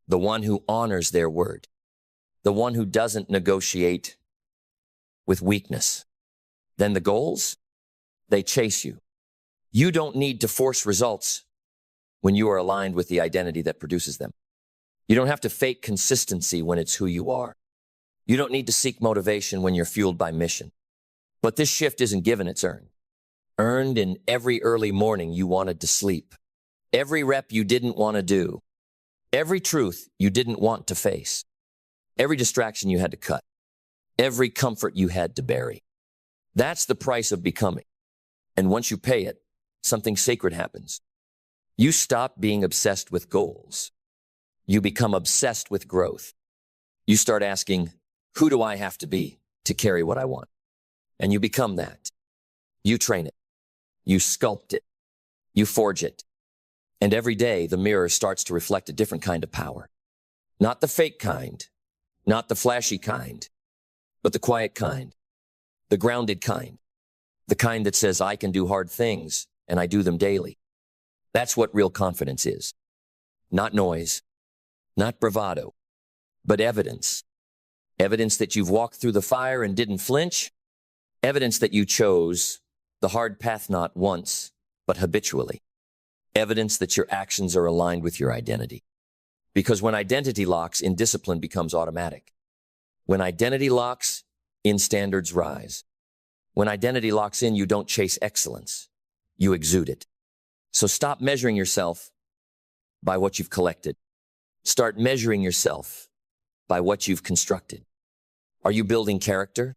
the one who honors their word, the one who doesn't negotiate with weakness, then the goals, they chase you. You don't need to force results when you are aligned with the identity that produces them. You don't have to fake consistency when it's who you are. You don't need to seek motivation when you're fueled by mission. But this shift isn't given, it's earned. Earned in every early morning you wanted to sleep, every rep you didn't want to do, every truth you didn't want to face, every distraction you had to cut, every comfort you had to bury. That's the price of becoming. And once you pay it, something sacred happens. You stop being obsessed with goals. You become obsessed with growth. You start asking, who do I have to be to carry what I want? And you become that. You train it. You sculpt it. You forge it. And every day the mirror starts to reflect a different kind of power. Not the fake kind, not the flashy kind, but the quiet kind, the grounded kind, the kind that says I can do hard things and I do them daily. That's what real confidence is. Not noise, not bravado, but evidence. Evidence that you've walked through the fire and didn't flinch. Evidence that you chose the hard path not once, but habitually. Evidence that your actions are aligned with your identity. Because when identity locks in, discipline becomes automatic. When identity locks in, standards rise. When identity locks in, you don't chase excellence. You exude it. So stop measuring yourself by what you've collected. Start measuring yourself by what you've constructed. Are you building character?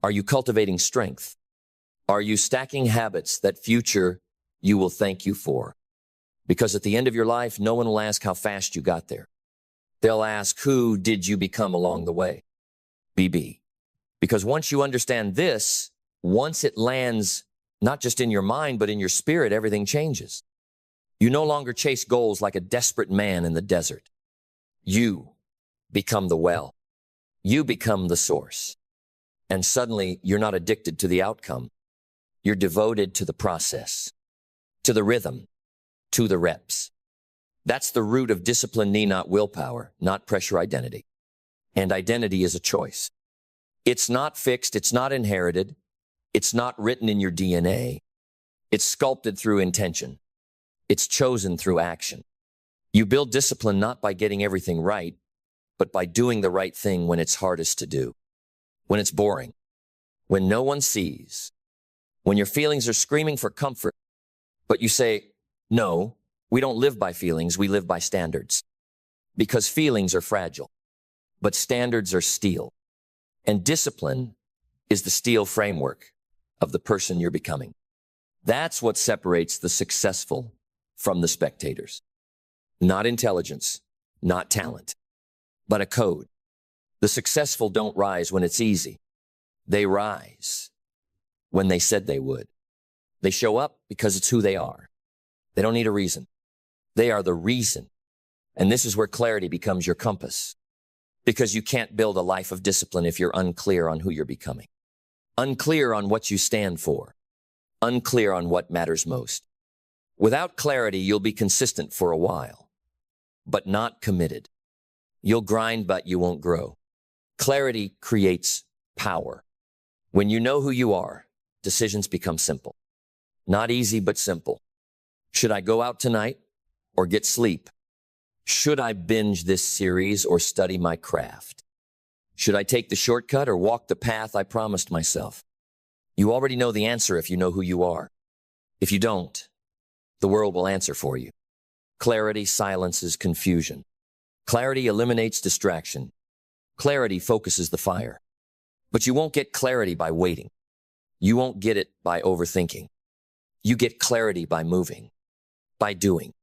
Are you cultivating strength? Are you stacking habits that future you will thank you for? Because at the end of your life, no one will ask how fast you got there. They'll ask, who did you become along the way? BB. Because once you understand this, once it lands not just in your mind, but in your spirit, everything changes. You no longer chase goals like a desperate man in the desert. You become the well. You become the source. And suddenly, you're not addicted to the outcome. You're devoted to the process, to the rhythm, to the reps. That's the root of discipline, not willpower, not pressure identity. And identity is a choice. It's not fixed. It's not inherited. It's not written in your DNA. It's sculpted through intention. It's chosen through action. You build discipline not by getting everything right, but by doing the right thing when it's hardest to do, when it's boring, when no one sees, when your feelings are screaming for comfort, but you say, no, we don't live by feelings, we live by standards. Because feelings are fragile, but standards are steel. And discipline is the steel framework of the person you're becoming. That's what separates the successful from the spectators. Not intelligence, not talent, but a code. The successful don't rise when it's easy. They rise when they said they would. They show up because it's who they are. They don't need a reason. They are the reason. And this is where clarity becomes your compass. Because you can't build a life of discipline if you're unclear on who you're becoming. Unclear on what you stand for. Unclear on what matters most. Without clarity, you'll be consistent for a while, but not committed. You'll grind, but you won't grow. Clarity creates power. When you know who you are, decisions become simple. Not easy, but simple. Should I go out tonight or get sleep? Should I binge this series or study my craft? Should I take the shortcut or walk the path I promised myself? You already know the answer if you know who you are. If you don't, the world will answer for you. Clarity silences confusion. Clarity eliminates distraction. Clarity focuses the fire. But you won't get clarity by waiting. You won't get it by overthinking. You get clarity by moving, by doing,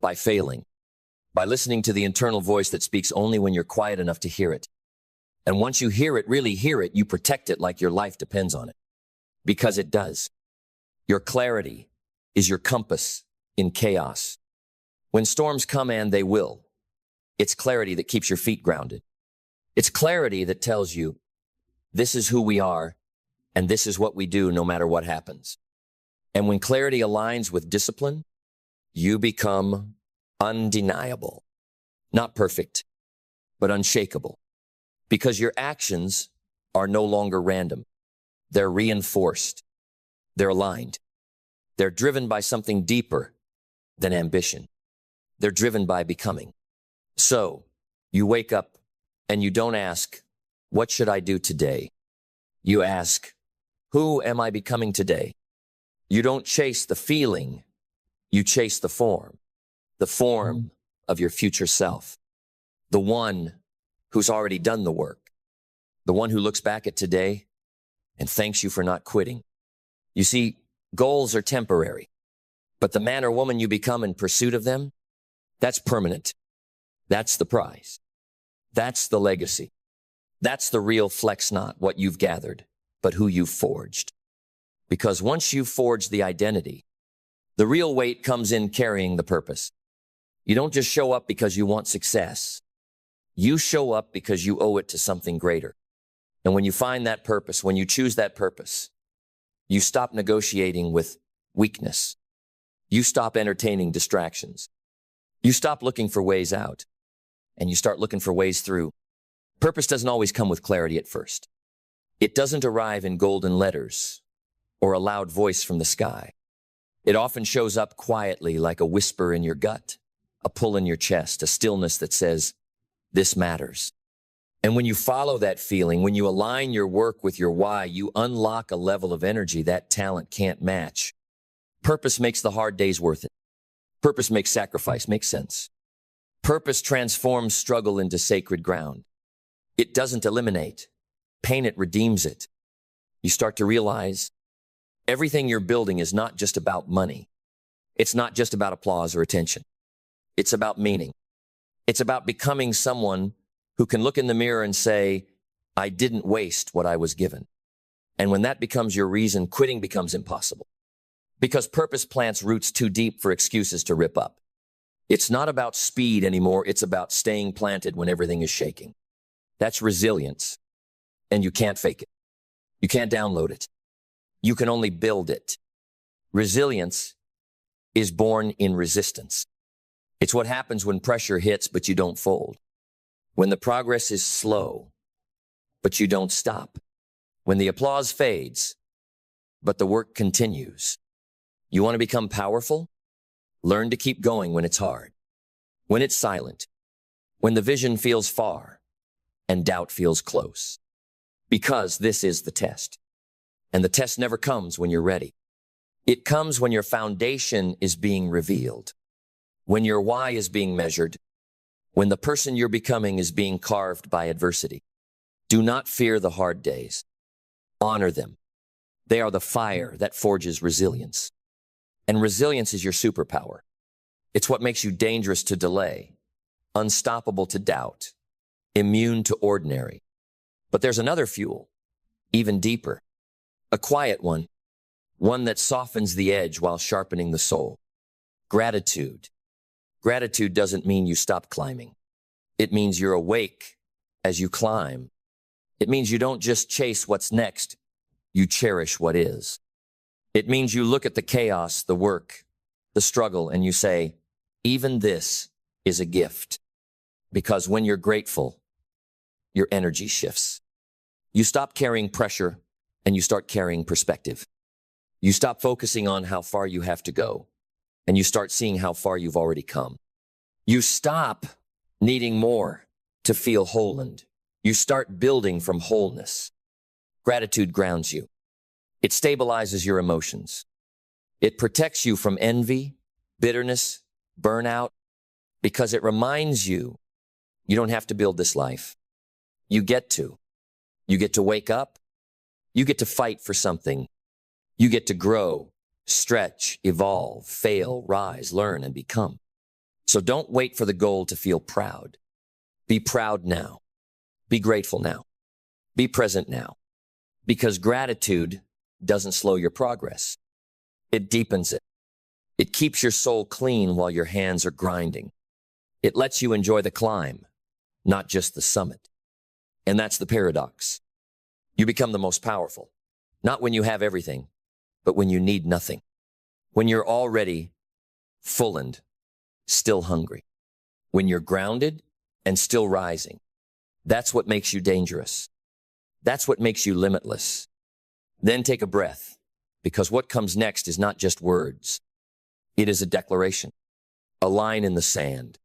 by failing, by listening to the internal voice that speaks only when you're quiet enough to hear it. And once you hear it, really hear it, you protect it like your life depends on it. Because it does. Your clarity is your compass in chaos. When storms come, and they will, it's clarity that keeps your feet grounded. It's clarity that tells you, this is who we are, and this is what we do no matter what happens. And when clarity aligns with discipline, you become undeniable. Not perfect, but unshakable. Because your actions are no longer random. They're reinforced. They're aligned. They're driven by something deeper than ambition. They're driven by becoming. So, you wake up and you don't ask, what should I do today? You ask, who am I becoming today? You don't chase the feeling, you chase the form of your future self, the one who's already done the work, the one who looks back at today and thanks you for not quitting. You see, goals are temporary, but the man or woman you become in pursuit of them, that's permanent. That's the prize. That's the legacy. That's the real flex, not what you've gathered, but who you've forged. Because once you've forged the identity, the real weight comes in carrying the purpose. You don't just show up because you want success. You show up because you owe it to something greater. And when you find that purpose, when you choose that purpose, you stop negotiating with weakness. You stop entertaining distractions. You stop looking for ways out, and you start looking for ways through. Purpose doesn't always come with clarity at first. It doesn't arrive in golden letters or a loud voice from the sky. It often shows up quietly, like a whisper in your gut, a pull in your chest, a stillness that says, this matters. And when you follow that feeling, when you align your work with your why, you unlock a level of energy that talent can't match. Purpose makes the hard days worth it. Purpose makes sacrifice make sense. Purpose transforms struggle into sacred ground. It doesn't eliminate. Pain, it redeems it. You start to realize everything you're building is not just about money. It's not just about applause or attention. It's about meaning. It's about becoming someone who can look in the mirror and say, I didn't waste what I was given. And when that becomes your reason, quitting becomes impossible. Because purpose plants roots too deep for excuses to rip up. It's not about speed anymore. It's about staying planted when everything is shaking. That's resilience. And you can't fake it. You can't download it. You can only build it. Resilience is born in resistance. It's what happens when pressure hits, but you don't fold. When the progress is slow, but you don't stop. When the applause fades, but the work continues. You want to become powerful? Learn to keep going when it's hard, when it's silent, when the vision feels far and doubt feels close. Because this is the test. And the test never comes when you're ready. It comes when your foundation is being revealed, when your why is being measured, when the person you're becoming is being carved by adversity. Do not fear the hard days. Honor them. They are the fire that forges resilience. And resilience is your superpower. It's what makes you dangerous to delay, unstoppable to doubt, immune to ordinary. But there's another fuel, even deeper, a quiet one that softens the edge while sharpening the soul. Gratitude. Gratitude doesn't mean you stop climbing. It means you're awake as you climb. It means you don't just chase what's next, you cherish what is. It means you look at the chaos, the work, the struggle, and you say, even this is a gift. Because when you're grateful, your energy shifts. You stop carrying pressure and you start carrying perspective. You stop focusing on how far you have to go and you start seeing how far you've already come. You stop needing more to feel whole, and you start building from wholeness. Gratitude grounds you. It stabilizes your emotions. It protects you from envy, bitterness, burnout, because it reminds you you don't have to build this life. You get to. You get to wake up. You get to fight for something. You get to grow, stretch, evolve, fail, rise, learn, and become. So don't wait for the goal to feel proud. Be proud now. Be grateful now. Be present now. Because gratitude doesn't slow your progress. It deepens it. It keeps your soul clean while your hands are grinding. It lets you enjoy the climb, not just the summit. And that's the paradox. You become the most powerful, not when you have everything, but when you need nothing. When you're already full and still hungry. When you're grounded and still rising. That's what makes you dangerous. That's what makes you limitless. Then take a breath, because what comes next is not just words. It is a declaration, a line in the sand,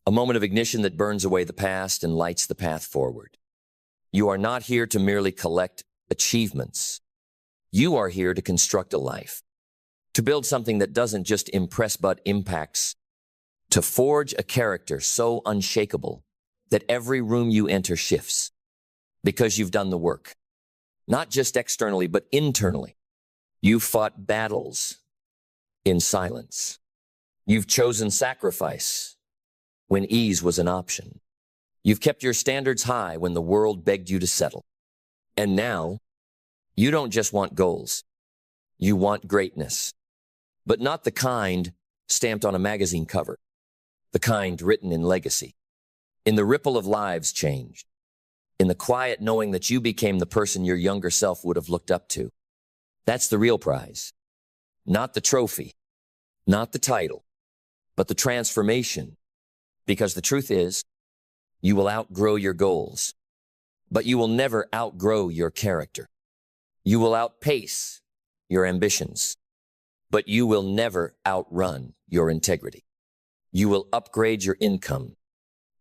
a moment of ignition that burns away the past and lights the path forward. You are not here to merely collect achievements. You are here to construct a life, to build something that doesn't just impress but impacts, to forge a character so unshakable that every room you enter shifts because you've done the work, not just externally but internally. You've fought battles in silence. You've chosen sacrifice when ease was an option. You've kept your standards high when the world begged you to settle. And now, you don't just want goals. You want greatness. But not the kind stamped on a magazine cover. The kind written in legacy. In the ripple of lives changed. In the quiet knowing that you became the person your younger self would have looked up to. That's the real prize. Not the trophy. Not the title. But the transformation. Because the truth is, you will outgrow your goals. But you will never outgrow your character. You will outpace your ambitions. But you will never outrun your integrity. You will upgrade your income.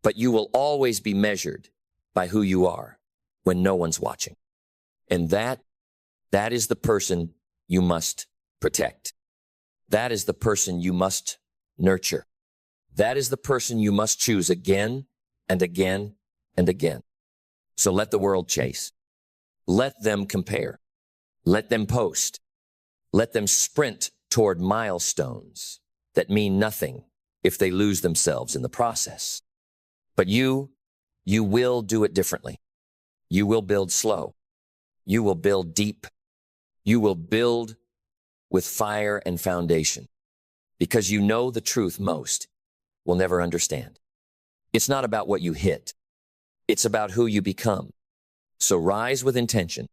But you will always be measured by who you are when no one's watching. And that is the person you must protect. That is the person you must nurture. That is the person you must choose again and again and again. So let the world chase. Let them compare. Let them post. Let them sprint toward milestones that mean nothing if they lose themselves in the process. But you will do it differently. You will build slow. You will build deep. You will build with fire and foundation because you know the truth most will never understand. It's not about what you hit. It's about who you become. So rise with intention.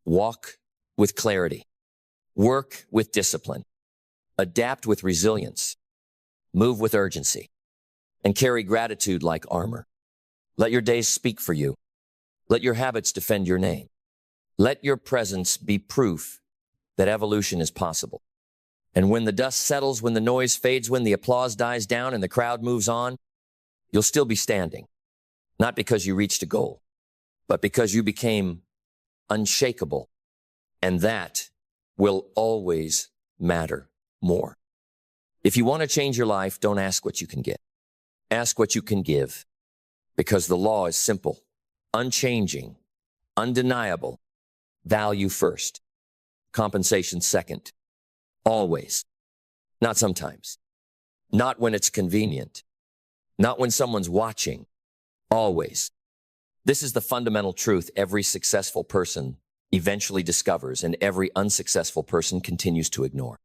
Walk with clarity. Work with discipline. Adapt with resilience. Move with urgency. And carry gratitude like armor. Let your days speak for you. Let your habits defend your name. Let your presence be proof that evolution is possible. And when the dust settles, when the noise fades, when the applause dies down and the crowd moves on, you'll still be standing. Not because you reached a goal, but because you became unshakable. And that will always matter more. If you want to change your life, don't ask what you can get. Ask what you can give. Because the law is simple, unchanging, undeniable. Value first. Compensation second. Always. Not sometimes. Not when it's convenient. Not when someone's watching. Always. This is the fundamental truth every successful person eventually discovers and every unsuccessful person continues to ignore.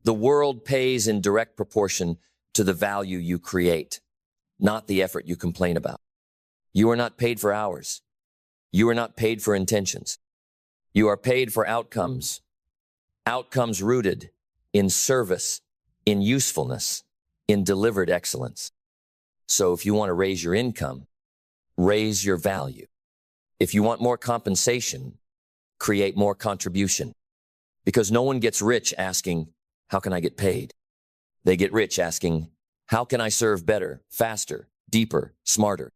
The world pays in direct proportion to the value you create, not the effort you complain about. You are not paid for hours. You are not paid for intentions. You are paid for outcomes. Outcomes rooted in service, in usefulness, in delivered excellence. So if you want to raise your income, raise your value. If you want more compensation, create more contribution. Because no one gets rich asking, how can I get paid? They get rich asking, how can I serve better, faster, deeper, smarter?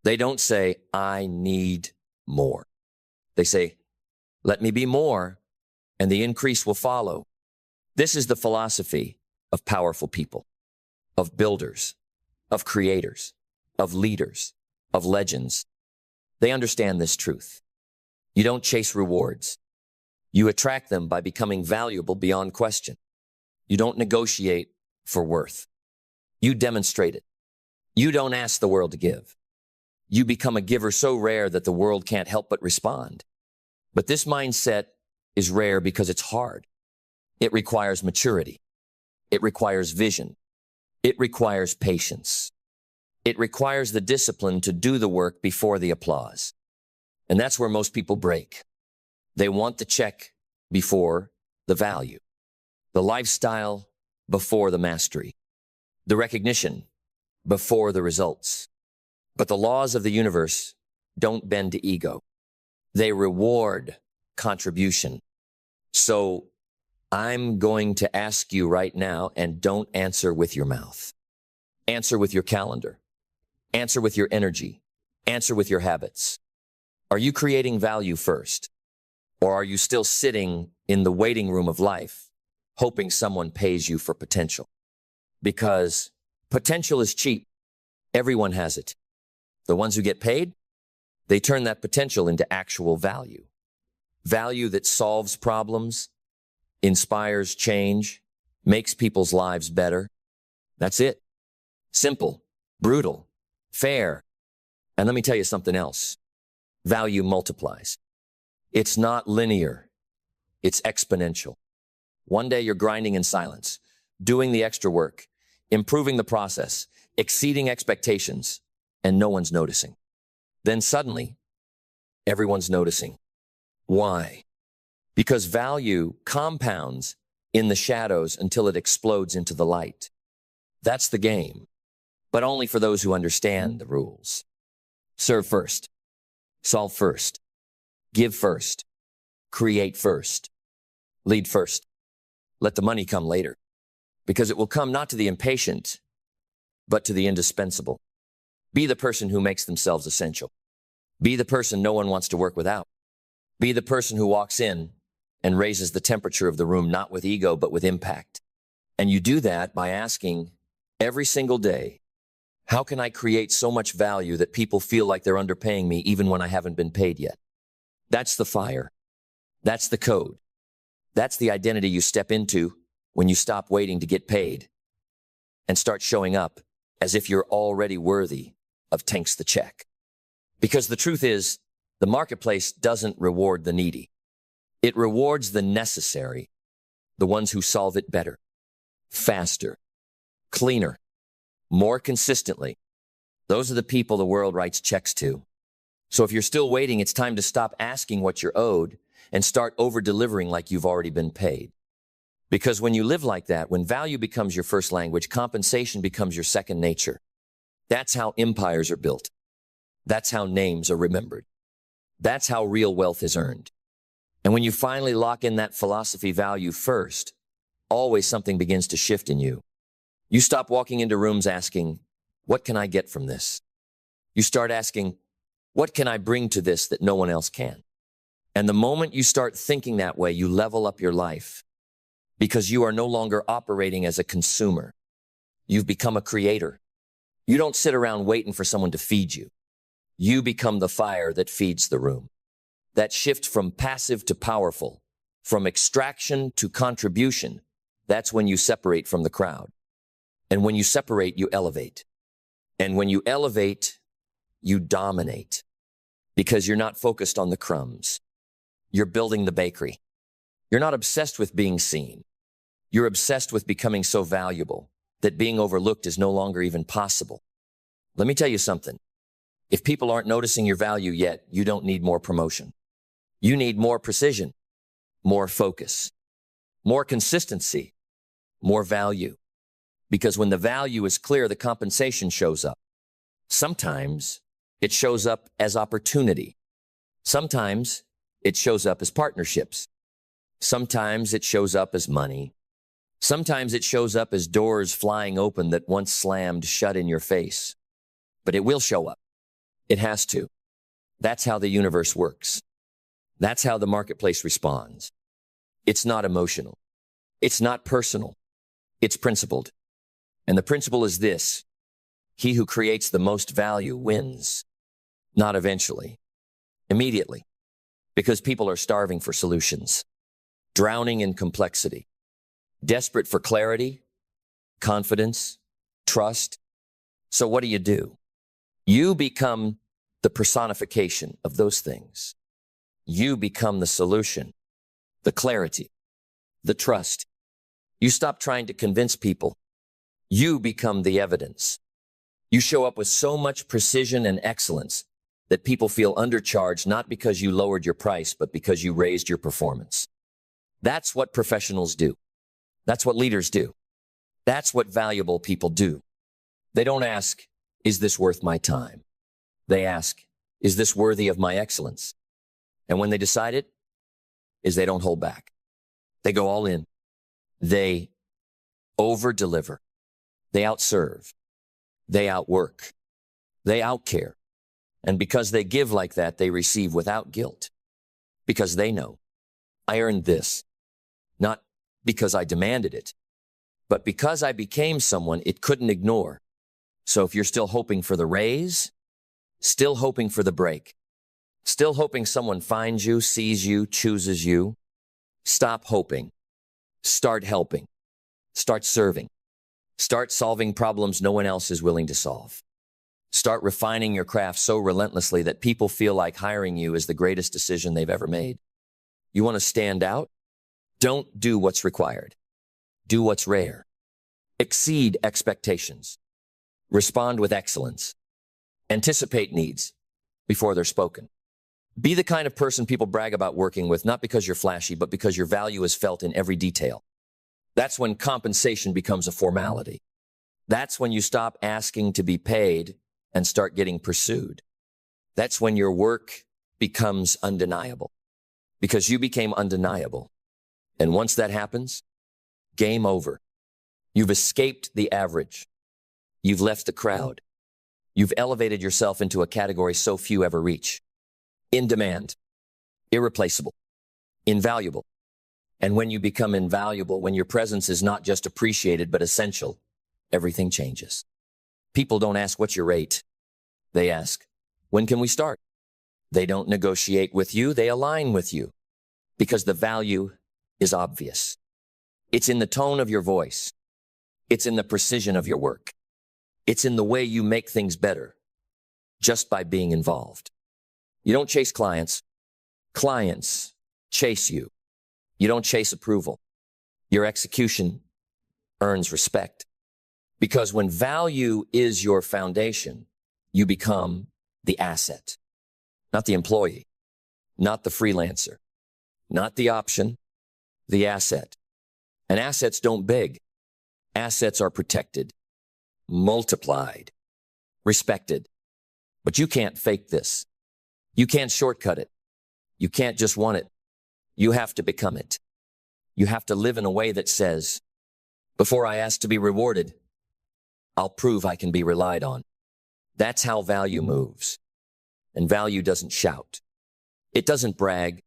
They don't say, I need more. They say, let me be more, and the increase will follow. This is the philosophy of powerful people, of builders, of creators, of leaders, of legends. They understand this truth. You don't chase rewards. You attract them by becoming valuable beyond question. You don't negotiate for worth. You demonstrate it. You don't ask the world to give. You become a giver so rare that the world can't help but respond. But this mindset is rare because it's hard. It requires maturity. It requires vision. It requires patience. It requires the discipline to do the work before the applause. And that's where most people break. They want the check before the value, the lifestyle before the mastery, the recognition before the results. But the laws of the universe don't bend to ego. They reward contribution. So I'm going to ask you right now, and don't answer with your mouth. Answer with your calendar. Answer with your energy. Answer with your habits. Are you creating value first? Or are you still sitting in the waiting room of life, hoping someone pays you for potential? Because potential is cheap. Everyone has it. The ones who get paid, they turn that potential into actual value. Value that solves problems, inspires change, makes people's lives better. That's it. Simple, brutal, fair. And let me tell you something else. Value multiplies. It's not linear. It's exponential. One day you're grinding in silence, doing the extra work, improving the process, exceeding expectations, and no one's noticing. Then suddenly, everyone's noticing. Why? Because value compounds in the shadows until it explodes into the light. That's the game, but only for those who understand the rules. Serve first. Solve first. Give first. Create first. Lead first. Let the money come later, because it will come not to the impatient, but to the indispensable. Be the person who makes themselves essential. Be the person no one wants to work without. Be the person who walks in and raises the temperature of the room, not with ego, but with impact. And you do that by asking every single day, how can I create so much value that people feel like they're underpaying me even when I haven't been paid yet? That's the fire. That's the code. That's the identity you step into when you stop waiting to get paid and start showing up as if you're already worthy of tanks the check. Because the truth is, the marketplace doesn't reward the needy. It rewards the necessary, the ones who solve it better, faster, cleaner, more consistently. Those are the people the world writes checks to. So if you're still waiting, it's time to stop asking what you're owed and start over-delivering like you've already been paid. Because when you live like that, when value becomes your first language, compensation becomes your second nature. That's how empires are built. That's how names are remembered. That's how real wealth is earned. And when you finally lock in that philosophy value first, always something begins to shift in you. You stop walking into rooms asking, what can I get from this? You start asking, what can I bring to this that no one else can? And the moment you start thinking that way, you level up your life because you are no longer operating as a consumer. You've become a creator. You don't sit around waiting for someone to feed you. You become the fire that feeds the room. That shift from passive to powerful, from extraction to contribution, that's when you separate from the crowd. And when you separate, you elevate. And when you elevate, you dominate. Because you're not focused on the crumbs. You're building the bakery. You're not obsessed with being seen. You're obsessed with becoming so valuable that being overlooked is no longer even possible. Let me tell you something. If people aren't noticing your value yet, you don't need more promotion. You need more precision, more focus, more consistency, more value. Because when the value is clear, the compensation shows up. Sometimes it shows up as opportunity. Sometimes it shows up as partnerships. Sometimes it shows up as money. Sometimes it shows up as doors flying open that once slammed shut in your face. But it will show up. It has to. That's how the universe works. That's how the marketplace responds. It's not emotional. It's not personal. It's principled. And the principle is this: he who creates the most value wins. Not eventually. Immediately. Because people are starving for solutions, drowning in complexity, desperate for clarity, confidence, trust. So what do? You become the personification of those things. You become the solution, the clarity, the trust. You stop trying to convince people. You become the evidence. You show up with so much precision and excellence that people feel undercharged, not because you lowered your price, but because you raised your performance. That's what professionals do. That's what leaders do. That's what valuable people do. They don't ask, is this worth my time? They ask, is this worthy of my excellence? And when they decide it, they don't hold back. They go all in. They over-deliver. They outserve. They outwork. They outcare. And because they give like that, they receive without guilt. Because they know, I earned this. Not because I demanded it, but because I became someone it couldn't ignore. So if you're still hoping for the raise, still hoping for the break, still hoping someone finds you, sees you, chooses you, stop hoping. Start helping. Start serving. Start solving problems no one else is willing to solve. Start refining your craft so relentlessly that people feel like hiring you is the greatest decision they've ever made. You want to stand out? Don't do what's required. Do what's rare. Exceed expectations. Respond with excellence. Anticipate needs before they're spoken. Be the kind of person people brag about working with, not because you're flashy, but because your value is felt in every detail. That's when compensation becomes a formality. That's when you stop asking to be paid and start getting pursued. That's when your work becomes undeniable, because you became undeniable. And once that happens, game over. You've escaped the average. You've left the crowd. You've elevated yourself into a category so few ever reach. In demand, irreplaceable, invaluable. And when you become invaluable, when your presence is not just appreciated but essential, everything changes. People don't ask, what's your rate? They ask, when can we start? They don't negotiate with you, they align with you. Because the value is obvious. It's in the tone of your voice. It's in the precision of your work. It's in the way you make things better, just by being involved. You don't chase clients. Clients chase you. You don't chase approval. Your execution earns respect. Because when value is your foundation, you become the asset, not the employee, not the freelancer, not the option, the asset. And assets don't beg. Assets are protected, multiplied, respected. But you can't fake this. You can't shortcut it. You can't just want it. You have to become it. You have to live in a way that says, before I ask to be rewarded, I'll prove I can be relied on. That's how value moves. And value doesn't shout. It doesn't brag.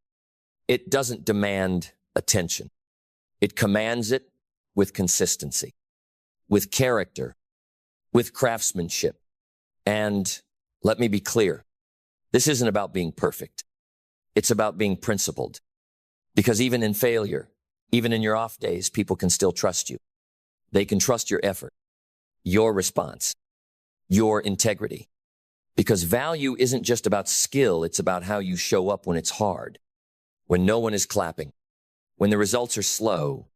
It doesn't demand attention. It commands it with consistency, with character, with craftsmanship. And let me be clear, this isn't about being perfect. It's about being principled. Because even in failure, even in your off days, people can still trust you. They can trust your effort, your response, your integrity. Because value isn't just about skill, it's about how you show up when it's hard, when no one is clapping, when the results are slow,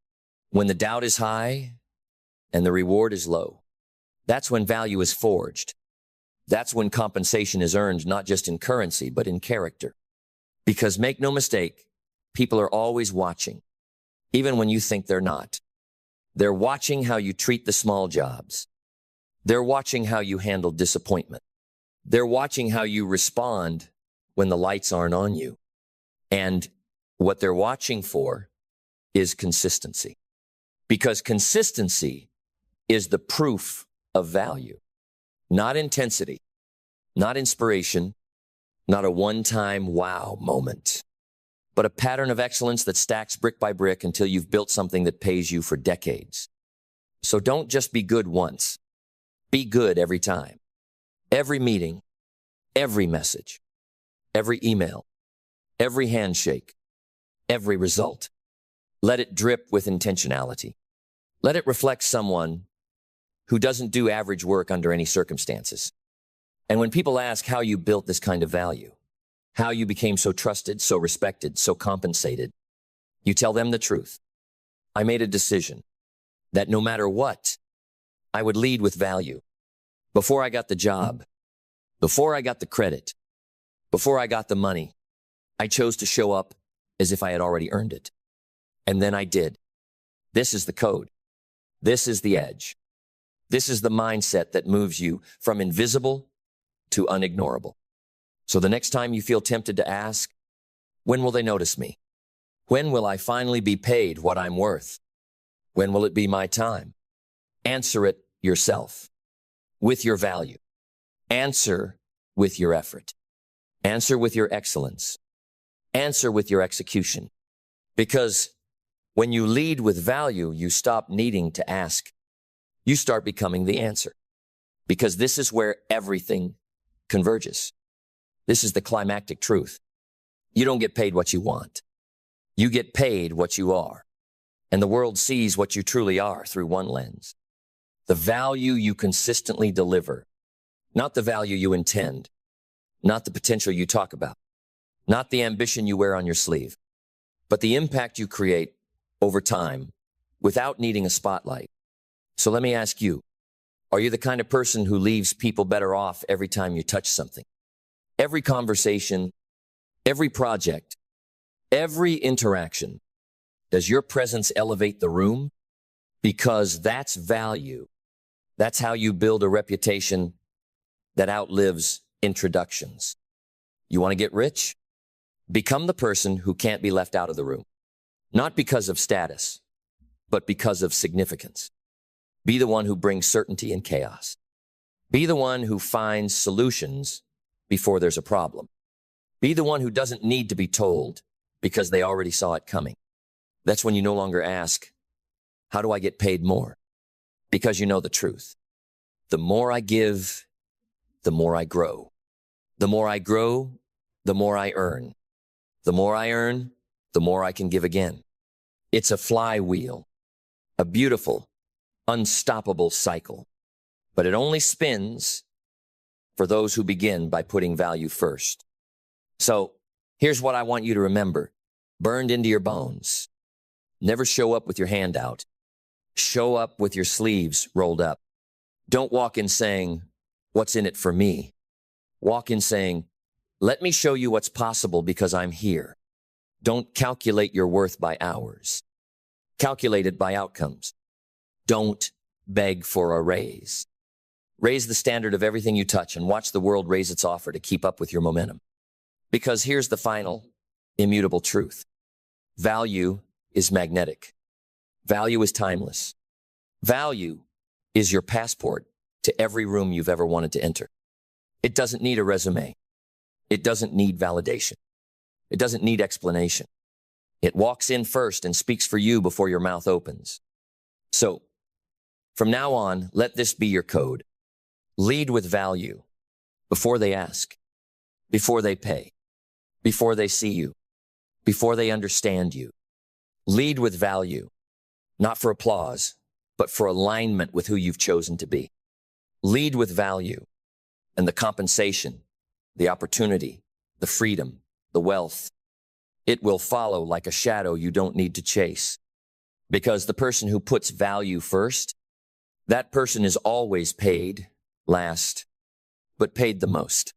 when the doubt is high and the reward is low. That's when value is forged. That's when compensation is earned, not just in currency, but in character. Because make no mistake, people are always watching, even when you think they're not. They're watching how you treat the small jobs. They're watching how you handle disappointment. They're watching how you respond when the lights aren't on you. And what they're watching for is consistency. Because consistency is the proof of value, not intensity, not inspiration, not a one-time wow moment, but a pattern of excellence that stacks brick by brick until you've built something that pays you for decades. So don't just be good once. Be good every time. Every meeting, every message, every email, every handshake, every result. Let it drip with intentionality. Let it reflect someone who doesn't do average work under any circumstances. And when people ask how you built this kind of value, how you became so trusted, so respected, so compensated, you tell them the truth. I made a decision that no matter what, I would lead with value. Before I got the job, before I got the credit, before I got the money, I chose to show up as if I had already earned it. And then I did. This is the code. This is the edge. This is the mindset that moves you from invisible to unignorable. So the next time you feel tempted to ask, when will they notice me? When will I finally be paid what I'm worth? When will it be my time? Answer it yourself with your value. Answer with your effort. Answer with your excellence. Answer with your execution. Because when you lead with value, you stop needing to ask. You start becoming the answer. Because this is where everything converges. This is the climactic truth. You don't get paid what you want. You get paid what you are. And the world sees what you truly are through one lens. The value you consistently deliver, not the value you intend, not the potential you talk about, not the ambition you wear on your sleeve, but the impact you create over time without needing a spotlight. So let me ask you, are you the kind of person who leaves people better off every time you touch something? Every conversation, every project, every interaction, does your presence elevate the room? Because that's value. That's how you build a reputation that outlives introductions. You want to get rich? Become the person who can't be left out of the room. Not because of status, but because of significance. Be the one who brings certainty in chaos. Be the one who finds solutions before there's a problem. Be the one who doesn't need to be told because they already saw it coming. That's when you no longer ask, how do I get paid more? Because you know the truth. The more I give, the more I grow. The more I grow, the more I earn. The more I earn, the more I can give again. It's a flywheel, a beautiful, unstoppable cycle. But it only spins for those who begin by putting value first. So here's what I want you to remember, burned into your bones. Never show up with your hand out. Show up with your sleeves rolled up. Don't walk in saying, what's in it for me? Walk in saying, let me show you what's possible because I'm here. Don't calculate your worth by hours. Calculate it by outcomes. Don't beg for a raise. Raise the standard of everything you touch and watch the world raise its offer to keep up with your momentum. Because here's the final, immutable truth. Value is magnetic. Value is timeless. Value is your passport to every room you've ever wanted to enter. It doesn't need a resume. It doesn't need validation. It doesn't need explanation. It walks in first and speaks for you before your mouth opens. So, from now on, let this be your code. Lead with value before they ask, before they pay, before they see you, before they understand you. Lead with value, not for applause, but for alignment with who you've chosen to be. Lead with value, and the compensation, the opportunity, the freedom, the wealth, it will follow like a shadow you don't need to chase. Because the person who puts value first, that person is always paid last, but paid the most.